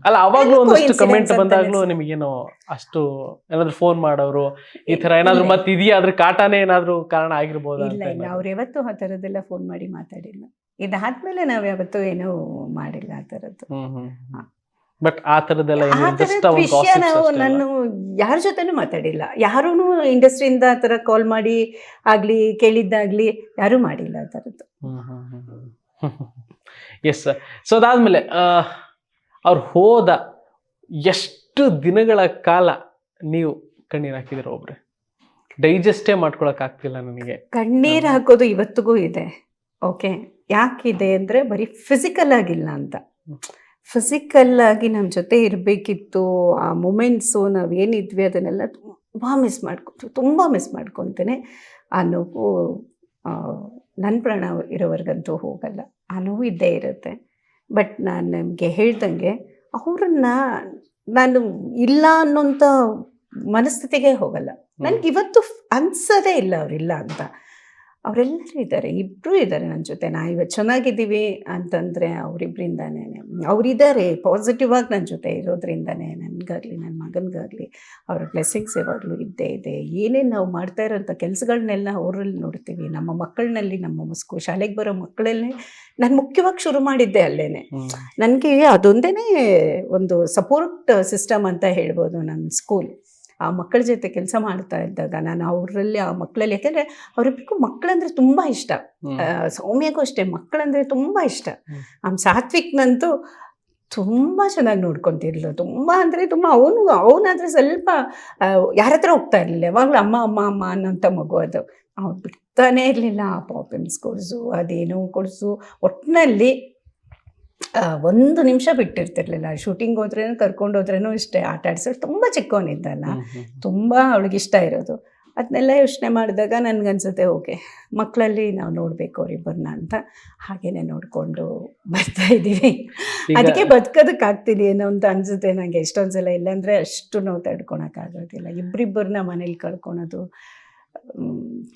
ಅಲ್ಲ, ಅವಾಗ್ಲೂ ಒಂದಷ್ಟು ಕಮೆಂಟ್ ಬಂದಾಗ್ಲೂ ನಿಮಗೇನು ಅಷ್ಟು ಏನಾದ್ರು ಫೋನ್ ಮಾಡೋರು ಈ ತರ ಏನಾದ್ರು ಮತ್ತೆ ಇದೆಯಾ, ಅದ್ರ ಕಾಟಾನೇ ಏನಾದ್ರು ಕಾರಣ ಆಗಿರ್ಬೋದು? ಇಲ್ಲ, ಅವ್ರು ಯಾವತ್ತೂ ಆ ಥರದ್ದೆಲ್ಲ ಫೋನ್ ಮಾಡಿ ಮಾತಾಡಿಲ್ಲ. ಇದಾದ್ಮೇಲೆ ನಾವ್ ಯಾವತ್ತೂ ಏನೂ ಮಾಡಿಲ್ಲ ಆ ಥರದ್ದು. ಬಟ್ ಆ ಥರದ್ದೆಲ್ಲ ವಿಷಯ ನಾನು ಯಾರ ಜೊತೆನೂ ಮಾತಾಡಿಲ್ಲ. ಯಾರೂ ಇಂಡಸ್ಟ್ರಿಯಿಂದ ಆ ಥರ ಕಾಲ್ ಮಾಡಿ ಆಗ್ಲಿ ಕೇಳಿದ್ದಾಗ್ಲಿ ಯಾರೂ ಮಾಡಿಲ್ಲ ಆ ಥರದ್ದು. Yes sir. ಸೊ ಅದಾದ್ಮೇಲೆ ಅವ್ರು ಹೋದ ಎಷ್ಟು ದಿನಗಳ ಕಾಲ ನೀವು ಕಣ್ಣೀರು ಹಾಕಿದಿರ ಒಬ್ರೆ? ಡೈಜೆಸ್ಟೇ ಮಾಡ್ಕೊಳಕ್ ಆಗ್ತಿಲ್ಲ ನನಗೆ. ಕಣ್ಣೀರು ಹಾಕೋದು ಇವತ್ತಿಗೂ ಇದೆ. ಓಕೆ, ಯಾಕಿದೆ ಅಂದರೆ ಬರೀ ಫಿಸಿಕಲ್ ಆಗಿಲ್ಲ ಅಂತ, ಫಿಸಿಕಲ್ ಆಗಿ ನಮ್ಮ ಜೊತೆ ಇರಬೇಕಿತ್ತು. ಆ ಮೂಮೆಂಟ್ಸು ನಾವೇನಿದ್ವಿ ಅದನ್ನೆಲ್ಲ ತುಂಬ ಮಿಸ್ ಮಾಡ್ಕೊತೇನೆ. ಆ ನೋವು ನನ್ನ ಪ್ರಾಣ ಇರೋವರೆಗಂತೂ ಹೋಗಲ್ಲ, ಆ ನೋವು ಇದ್ದೇ ಇರುತ್ತೆ. ಬಟ್ ನಾನು ನಿಮಗೆ ಹೇಳ್ದಂಗೆ ಅವ್ರನ್ನ ನಾನು ಇಲ್ಲ ಅನ್ನೋಂಥ ಮನಸ್ಥಿತಿಗೆ ಹೋಗಲ್ಲ. ನನಗೆ ಇವತ್ತು ಅನ್ಸೋದೇ ಇಲ್ಲ ಅವರಿಲ್ಲ ಅಂತ. ಅವರೆಲ್ಲರೂ ಇದ್ದಾರೆ, ಇಬ್ಬರೂ ಇದ್ದಾರೆ ನನ್ನ ಜೊತೆ. ನಾ ಇವತ್ತು ಚೆನ್ನಾಗಿದ್ದೀವಿ ಅಂತಂದರೆ ಅವರಿಬ್ಬರಿಂದಾನೇ. ಅವರಿದ್ದಾರೆ ಪಾಸಿಟಿವ್ ಆಗಿ ನನ್ನ ಜೊತೆ ಇರೋದ್ರಿಂದನೇ ನನಗಾಗಲಿ ನನ್ನ ಮಗನಿಗಾಗಲಿ ಅವರ ಬ್ಲೆಸ್ಸಿಂಗ್ಸ್ ಯಾವಾಗಲೂ ಇದ್ದೇ ಇದೆ. ಏನೇನು ನಾವು ಮಾಡ್ತಾ ಇರೋಂಥ ಕೆಲಸಗಳನ್ನೆಲ್ಲ ಅವರಲ್ಲಿ ನೋಡ್ತೀವಿ. ನಮ್ಮ ಮಕ್ಕಳಲ್ಲಿ, ನಮ್ಮ ಶಾಲೆಗೆ ಬರೋ ಮಕ್ಕಳಲ್ಲೇ ನಾನು ಮುಖ್ಯವಾಗಿ ಶುರು ಮಾಡಿದ್ದೆ ಅಲ್ಲೇ. ನನಗೆ ಅದೊಂದೇ ಒಂದು ಸಪೋರ್ಟ್ ಸಿಸ್ಟಮ್ ಅಂತ ಹೇಳ್ಬೋದು ನನ್ನ ಸ್ಕೂಲ್. ಆ ಮಕ್ಕಳ ಜೊತೆ ಕೆಲಸ ಮಾಡ್ತಾ ಇದ್ದಾಗ ನಾನು ಅವರಲ್ಲಿ, ಆ ಮಕ್ಕಳಲ್ಲಿ, ಯಾಕೆಂದರೆ ಅವರಿಬ್ಬರಿಗೂ ಮಕ್ಕಳಂದರೆ ತುಂಬ ಇಷ್ಟ. ಸೌಮ್ಯಗೂ ಅಷ್ಟೇ ಮಕ್ಕಳಂದರೆ ತುಂಬ ಇಷ್ಟ. ಸಾತ್ವಿಕ್ನಂತೂ ತುಂಬ ಚೆನ್ನಾಗಿ ನೋಡ್ಕೊತಿರ್ಲು, ತುಂಬ ಅಂದರೆ ತುಂಬ. ಅವನಾದರೆ ಸ್ವಲ್ಪ ಯಾರ ಹತ್ರ ಹೋಗ್ತಾ ಇರಲಿಲ್ಲ, ಯಾವಾಗಲೂ ಅಮ್ಮ ಅಮ್ಮ ಅಮ್ಮ ಅನ್ನೋಂಥ ಮಗು ಅದು. ಅವ್ನು ಬಿಡ್ತಾನೇ ಇರಲಿಲ್ಲ. ಆ ಪಾಪಿನ್ಸ್ ಕೊಡಿಸು, ಅದೇನೋ ಕೊಡಿಸು, ಒಟ್ಟಿನಲ್ಲಿ ಒಂದು ನಿಮಿಷ ಬಿಟ್ಟಿರ್ತಿರ್ಲಿಲ್ಲ. ಶೂಟಿಂಗ್ ಹೋದ್ರೇನು ಕರ್ಕೊಂಡು ಹೋದ್ರೇನು ಇಷ್ಟೇ, ಆಟ ಆಡ್ಸೋರು. ತುಂಬ ಚಿಕ್ಕವನಿದ್ದಲ್ಲ, ತುಂಬ ಅವಳಿಗೆ ಇಷ್ಟ ಇರೋದು. ಅದನ್ನೆಲ್ಲ ಯೋಚನೆ ಮಾಡಿದಾಗ ನನಗನ್ಸುತ್ತೆ ಓಕೆ, ಮಕ್ಕಳಲ್ಲಿ ನಾವು ನೋಡಬೇಕು ಅವರಿಬ್ಬರನ್ನ ಅಂತ. ಹಾಗೇನೆ ನೋಡಿಕೊಂಡು ಬರ್ತಾ ಇದ್ದೀವಿ. ಅದಕ್ಕೆ ಬದುಕೋದಕ್ಕಾಗ್ತಿದೆ ಏನೋ ಅಂತ ಅನಿಸುತ್ತೆ ನನಗೆ ಎಷ್ಟೊಂದ್ಸಲ. ಇಲ್ಲಾಂದರೆ ಅಷ್ಟು ನೋವು ತಡ್ಕೊಳಕ್ಕಾಗೋದಿಲ್ಲ. ಇಬ್ಬರಿಬ್ಬರನ್ನ ಮನೇಲಿ ಕಳ್ಕೊಳೋದು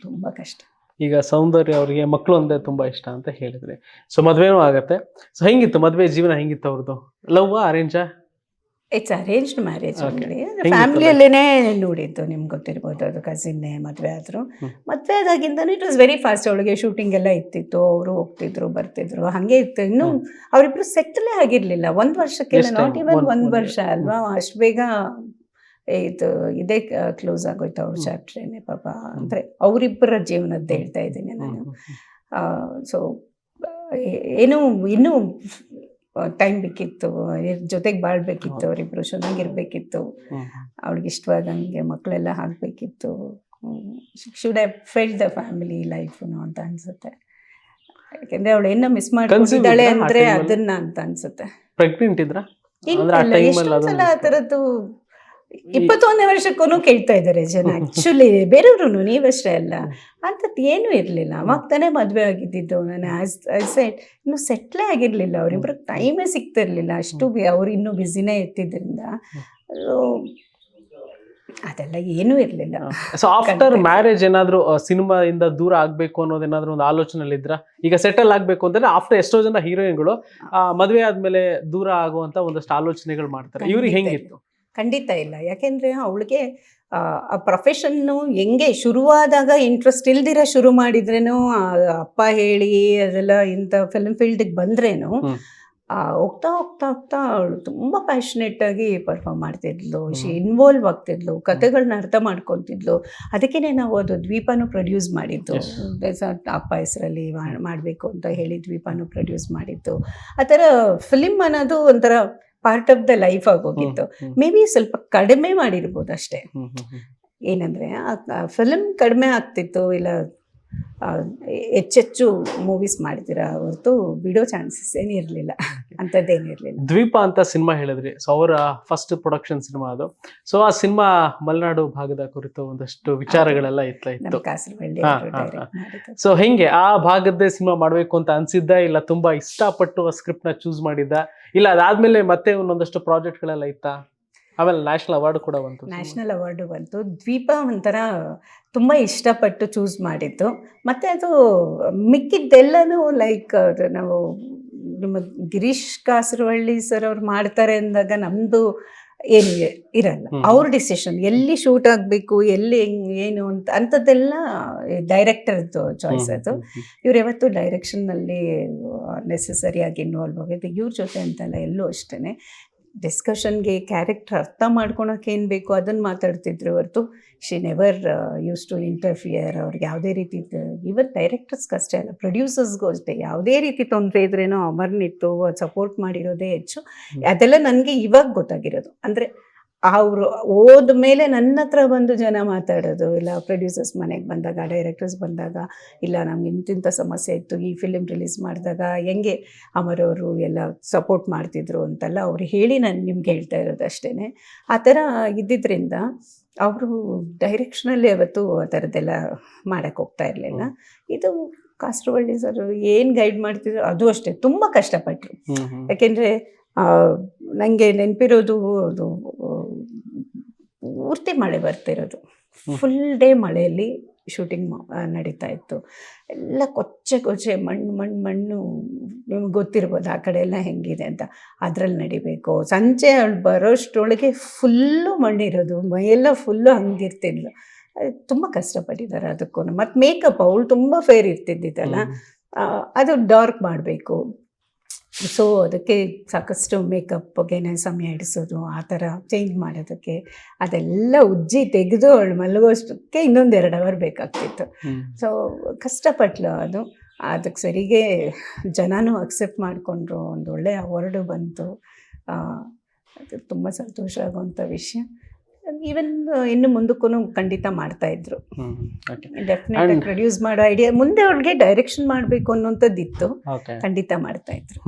ತುಂಬ ಕಷ್ಟ. ಈಗ ಸೌಂದರ್ಯ ಅವರಿಗೆ ಮಕ್ಕಳು ಅಂದರೆ ತುಂಬ ಇಷ್ಟ ಅಂತ ಹೇಳಿದ್ರಿ. ಸೊ ಮದುವೆನೂ ಆಗತ್ತೆ. ಸೊ ಹೆಂಗಿತ್ತು ಮದುವೆ ಜೀವನ, ಹೆಂಗಿತ್ತು ಅವ್ರದ್ದು? ಲವ್ ಅರೇಂಜಾ? It's arranged marriage. ಫ್ಯಾಮಿಲಿಯಲ್ಲೇ ನೋಡಿದ್ದು, ನಿಮ್ಗೆ ಗೊತ್ತಿರ್ಬೋದು. ಅದು ಕಸಿನ್ನೇ ಮದುವೆ ಆದರು. ಮದುವೆ ಆದಾಗಿಂದನೂ ಇಟ್ ವಾಸ್ ವೆರಿ ಫಾಸ್ಟ್. ಅವಳಿಗೆ ಶೂಟಿಂಗ್ ಎಲ್ಲ ಇತ್ತಿತ್ತು, ಅವರು ಹೋಗ್ತಿದ್ರು ಬರ್ತಿದ್ರು, ಹಾಗೆ ಇತ್ತು. ಇನ್ನೂ ಅವರಿಬ್ರು ಸೆಟ್ಲೇ ಆಗಿರಲಿಲ್ಲ. 1 ವರ್ಷಕ್ಕೆಲ್ಲ, ನಾಟ್ ಇವನ್ 1 ವರ್ಷ ಅಲ್ವಾ, ಅಷ್ಟು ಬೇಗ ಇದೇ ಕ್ಲೋಸ್ ಆಗೋಯ್ತು ಅವ್ರ ಚಾಪ್ಟ್ರೇನೆ ಪಾಪ. ಅಂದರೆ ಅವರಿಬ್ಬರ ಜೀವನದ್ದು ಹೇಳ್ತಾ ಇದ್ದೀನಿ ನಾನು. ಸೊ ಏನೂ ಇನ್ನೂ ಟೈಮ್ ಬೇಕಿತ್ತು, ಜೊತೆಗೆ ಬಾಳ್ಬೇಕಿತ್ತು, ಅವರಿಬ್ಬರು ಚೆನ್ನಾಗಿರ್ಬೇಕಿತ್ತು. ಅವಳಿಗೆ ಇಷ್ಟವಾದಂಗೆ ಮಕ್ಕಳೆಲ್ಲ ಆಗಬೇಕಿತ್ತು. Should have felt the family life ಅಂತ ಅನ್ಸುತ್ತೆ. ಯಾಕೆಂದರೆ ಅವಳು ಏನೋ ಮಿಸ್ ಮಾಡ್ಕೊಂಡಿದ್ದಾಳೆ ಅಂದರೆ ಅದನ್ನ ಅಂತ ಅನ್ಸುತ್ತೆ. ಪ್ರೆಗ್ನೆಂಟ್ ಇದ್ರ? ಎಷ್ಟೊಂದ್ಸಲ ಆ ಥರದ್ದು 21ನೇ ವರ್ಷಕ್ಕೂ ಕೇಳ್ತಾ ಇದ್ದಾರೆ ಜನ. ಆ್ಯಕ್ಚುಲಿ ಬೇರೆಯವರು, ನೀವಷ್ಟೇ ಅಲ್ಲ, ಅಂಥದ್ದು ಏನೂ ಇರಲಿಲ್ಲ. ಅವಾಗ ತಾನೇ ಮದುವೆ ಆಗಿದ್ದಿದ್ದು. ನಾನು ಸೈಡ್ ಇನ್ನೂ ಸೆಟ್ಲೇ ಆಗಿರಲಿಲ್ಲ. ಅವರಿಬ್ರಿಗೆ ಟೈಮೇ ಸಿಗ್ತಿರ್ಲಿಲ್ಲ. ಅಷ್ಟು ಅವ್ರು ಇನ್ನೂ ಬ್ಯುಸಿನೇ ಇರ್ತಿದ್ರಿಂದ ಅದೆಲ್ಲ ಏನೂ ಇರಲಿಲ್ಲ. ಸೊ ಆಫ್ಟರ್ ಮ್ಯಾರೇಜ್ ಏನಾದರೂ ಸಿನಿಮಾದಿಂದ ದೂರ ಆಗಬೇಕು ಅನ್ನೋದೇನಾದ್ರೂ ಒಂದು ಆಲೋಚನೆಯಲ್ಲಿ ಇದ್ರ? ಈಗ ಸೆಟಲ್ ಆಗಬೇಕು ಅಂತಂದ್ರೆ ಆಫ್ಟರ್ ಎಷ್ಟೋ ಜನ ಹೀರೋಯಿನ್ಗಳು ಮದುವೆ ಆದಮೇಲೆ ದೂರ ಆಗುವಂಥ ಒಂದಷ್ಟು ಆಲೋಚನೆಗಳು ಮಾಡ್ತಾರೆ. ಇವ್ರಿಗೆ ಹೆಂಗಿತ್ತು? ಖಂಡಿತ ಇಲ್ಲ. ಯಾಕೆಂದರೆ ಅವಳಿಗೆ ಆ ಪ್ರೊಫೆಷನ್ನು ಹೆಂಗೆ ಶುರುವಾದಾಗ ಇಂಟ್ರೆಸ್ಟ್ ಇಲ್ದಿರ ಶುರು ಮಾಡಿದ್ರೇನು, ಅಪ್ಪ ಹೇಳಿ ಅದೆಲ್ಲ ಇಂಥ ಫಿಲ್ಮ್ ಫೀಲ್ಡಿಗೆ ಬಂದ್ರೇನು ಹೋಗ್ತಾ ಹೋಗ್ತಾ ಹೋಗ್ತಾ ಅವಳು ತುಂಬ ಪ್ಯಾಷನೇಟಾಗಿ ಪರ್ಫಾರ್ಮ್ ಮಾಡ್ತಿದ್ಲು. ಇನ್ವಾಲ್ವ್ ಆಗ್ತಿದ್ಲು, ಕತೆಗಳನ್ನ ಅರ್ಥ ಮಾಡ್ಕೊತಿದ್ಲು. ಅದಕ್ಕೇ ನಾವು ಅದು ದ್ವೀಪನೂ ಪ್ರೊಡ್ಯೂಸ್ ಮಾಡಿದ್ದು. ಅಪ್ಪ ಹೆಸರಲ್ಲಿ ಮಾಡಬೇಕು ಅಂತ ಹೇಳಿ ದ್ವೀಪನೂ ಪ್ರೊಡ್ಯೂಸ್ ಮಾಡಿದ್ದು. ಆ ಥರ ಫಿಲಿಮ್ ಅನ್ನೋದು ಒಂಥರ ಪಾರ್ಟ್ ಆಫ್ ದ ಲೈಫ್ ಆಗೋಗಿತ್ತು. ಮೇ ಬಿ ಸ್ವಲ್ಪ ಕಡಿಮೆ ಮಾಡಿರ್ಬೋದು ಅಷ್ಟೇ. ಏನಂದರೆ ಫಿಲ್ಮ್ ಕಡಿಮೆ ಆಗ್ತಿತ್ತು, ಇಲ್ಲ ಹೆಚ್ಚೆಚ್ಚು ಮೂವೀಸ್ ಮಾಡಿದ್ದೀರಾ ಹೊರತು ಬಿಡೋ ಚಾನ್ಸಸ್ ಏನಿರಲಿಲ್ಲ, ಅಂಥದ್ದೇನಿರಲಿಲ್ಲ. ದ್ವೀಪ ಅಂತ ಸಿನಿಮಾ ಹೇಳಿದ್ರಿ. ಸೊ ಅವರ ಫಸ್ಟ್ ಪ್ರೊಡಕ್ಷನ್ ಸಿನಿಮಾ ಅದು. ಸೊ ಆ ಸಿನಿಮಾ ಮಲೆನಾಡು ಭಾಗದ ಕುರಿತು ಒಂದಷ್ಟು ವಿಚಾರಗಳೆಲ್ಲ ಇತ್ತು. ಸೊ ಹೆಂಗೆ ಆ ಭಾಗದ್ದೇ ಸಿನಿಮಾ ಮಾಡಬೇಕು ಅಂತ ಅನ್ಸಿದ್ದ, ಇಲ್ಲ ತುಂಬಾ ಇಷ್ಟಪಟ್ಟು ಆ ಸ್ಕ್ರಿಪ್ಟ್ ನ ಚೂಸ್ ಮಾಡಿದ್ದ, ಇಲ್ಲ ಅದಾದ್ಮೇಲೆ ಮತ್ತೆ ಒಂದೊಂದಷ್ಟು ಪ್ರಾಜೆಕ್ಟ್ಗಳೆಲ್ಲ ಇತ್ತಾ? ಆಮೇಲೆ ನ್ಯಾಷನಲ್ ಅವಾರ್ಡ್ ಕೂಡ ಬಂತು. ನ್ಯಾಷನಲ್ ಅವಾರ್ಡು ಬಂತು. ದ್ವೀಪ ಒಂಥರ ತುಂಬ ಇಷ್ಟಪಟ್ಟು ಚೂಸ್ ಮಾಡಿದ್ದು. ಮತ್ತು ಅದು ಮಿಕ್ಕಿದ್ದೆಲ್ಲನೂ ಲೈಕ್ ನಾವು ನಿಮ್ಮ ಗಿರೀಶ್ ಕಾಸರವಳ್ಳಿ ಸರ್ ಅವ್ರು ಮಾಡ್ತಾರೆ ಅಂದಾಗ ನಮ್ಮದು ಏನು ಇರಲ್ಲ. ಅವ್ರ ಡಿಸಿಷನ್, ಎಲ್ಲಿ ಶೂಟ್ ಆಗಬೇಕು, ಎಲ್ಲಿ ಏನು ಅಂತ ಅಂಥದ್ದೆಲ್ಲ ಡೈರೆಕ್ಟರ್ದು ಚಾಯ್ಸ್ ಅದು. ಇವ್ರು ಯಾವತ್ತೂ ಡೈರೆಕ್ಷನ್ನಲ್ಲಿ ನೆಸಸರಿಯಾಗಿ ಇನ್ವಾಲ್ವ್ ಆಗಿದೆ. ಇವ್ರ ಜೊತೆ ಅಂತಲ್ಲ, ಎಲ್ಲೂ ಅಷ್ಟೇ ಡಿಸ್ಕಷನ್ಗೆ ಕ್ಯಾರೆಕ್ಟರ್ ಅರ್ಥ ಮಾಡ್ಕೊಳಕ್ಕೆ ಏನು ಬೇಕು ಅದನ್ನು ಮಾತಾಡ್ತಿದ್ರು ಹೊರತು she never use to interfere. ಅವ್ರಿಗೆ ಯಾವುದೇ ರೀತಿ, ಇವತ್ತು ಡೈರೆಕ್ಟರ್ಸ್ಗೆ ಅಷ್ಟೇ ಅಲ್ಲ, ಪ್ರೊಡ್ಯೂಸರ್ಸ್ಗೂ ಅಷ್ಟೇ, ಯಾವುದೇ ರೀತಿ ತೊಂದರೆ ಇದ್ರೇನೋ ಅಮರ್ನಿತ್ತು ಸಪೋರ್ಟ್ ಮಾಡಿರೋದೇ ಹೆಚ್ಚು. ಅದೆಲ್ಲ ನನಗೆ ಇವಾಗ ಗೊತ್ತಾಗಿರೋದು. ಅಂದರೆ ಅವರು ಹೋದ್ಮೇಲೆ ನನ್ನ ಹತ್ರ ಬಂದು ಜನ ಮಾತಾಡೋದು, ಇಲ್ಲ ಪ್ರೊಡ್ಯೂಸರ್ಸ್ ಮನೆಗೆ ಬಂದಾಗ, ಡೈರೆಕ್ಟರ್ಸ್ ಬಂದಾಗ, ಇಲ್ಲ ನಮ್ಗೆ ಇಂತಿಂಥ ಸಮಸ್ಯೆ ಇತ್ತು, ಈ ಫಿಲಿಮ್ ರಿಲೀಸ್ ಮಾಡಿದಾಗ ಹೆಂಗೆ ಅಮರ್ ಅವರು ಎಲ್ಲ ಸಪೋರ್ಟ್ ಮಾಡ್ತಿದ್ರು ಅಂತೆಲ್ಲ ಅವ್ರು ಹೇಳಿ ನಾನು ನಿಮ್ಗೆ ಹೇಳ್ತಾ ಇರೋದು ಅಷ್ಟೇ. ಆ ಥರ ಇದ್ದಿದ್ದರಿಂದ ಅವರು ಡೈರೆಕ್ಷನಲ್ಲಿ ಯಾವತ್ತೂ ಆ ಥರದ್ದೆಲ್ಲ ಮಾಡೋಕ್ಕೆ ಹೋಗ್ತಾ ಇರಲಿಲ್ಲ. ಇದು ಕಾಸರವಳ್ಳಿ ಸರ್ ಏನು ಗೈಡ್ ಮಾಡ್ತಿದ್ರು ಅದು ಅಷ್ಟೇ, ತುಂಬ ಕಷ್ಟಪಟ್ಟರು. ಯಾಕೆಂದರೆ ನನಗೆ ನೆನಪಿರೋದು ಅದು ಪೂರ್ತಿ ಮಳೆ ಬರ್ತಿರೋದು, ಫುಲ್ ಡೇ ಮಳೆಯಲ್ಲಿ ಶೂಟಿಂಗ್ ನಡೀತಾ ಇತ್ತು. ಎಲ್ಲ ಕೊಚ್ಚೆ ಮಣ್ಣು ನಿಮ್ಗೆ ಗೊತ್ತಿರ್ಬೋದು ಆ ಕಡೆ ಎಲ್ಲ ಹೆಂಗಿದೆ ಅಂತ. ಅದರಲ್ಲಿ ನಡಿಬೇಕು. ಸಂಜೆ ಅವಳು ಬರೋಷ್ಟರೊಳಗೆ ಫುಲ್ಲು ಮಣ್ಣಿರೋದು, ಮೈಯೆಲ್ಲ ಫುಲ್ಲು ಹಂಗಿರ್ತಿದ್ಲು. ತುಂಬ ಕಷ್ಟಪಟ್ಟಿದ್ದಾರೆ ಅದಕ್ಕೂ. ಮತ್ತು ಮೇಕಪ್ ಅವಳು ತುಂಬ ಫೇರ್ ಇರ್ತಿದ್ದಿದ್ದಲ್ಲ, ಅದು ಡಾರ್ಕ್ ಮಾಡಬೇಕು. ಸೊ ಅದಕ್ಕೆ ಸಾಕಷ್ಟು ಮೇಕಪ್ಗೆ ಸಮಯ ಹಿಡಿಸೋದು, ಆ ಥರ ಚೇಂಜ್ ಮಾಡೋದಕ್ಕೆ ಅದೆಲ್ಲ ಉಜ್ಜಿ ತೆಗೆದು ಅವಳು ಮಲಗೋಷ್ಟಕ್ಕೆ ಇನ್ನೊಂದು 2 ಅವರ್ ಬೇಕಾಗ್ತಿತ್ತು. ಸೊ ಕಷ್ಟಪಟ್ಲು. ಅದಕ್ಕೆ ಸರಿಗೆ ಜನನೂ ಅಕ್ಸೆಪ್ಟ್ ಮಾಡಿಕೊಂಡ್ರು. ಒಂದು ಒಳ್ಳೆಯ ಅವಾರ್ಡು ಬಂತು. ಅದು ತುಂಬ ಸಂತೋಷ ಆಗುವಂಥ ವಿಷಯ. ಈವನ್ ಇನ್ನು ಮುಂದಕ್ಕೂ ಖಂಡಿತ ಮಾಡ್ತಾಯಿದ್ರು. ಡೆಫಿನೆಟ್ ಪ್ರೊಡ್ಯೂಸ್ ಮಾಡೋ ಐಡಿಯಾ ಮುಂದೆ ಅವ್ಳಿಗೆ ಡೈರೆಕ್ಷನ್ ಮಾಡಬೇಕು ಅನ್ನೋಂಥದ್ದಿತ್ತು. ಖಂಡಿತ ಮಾಡ್ತಾಯಿದ್ರು.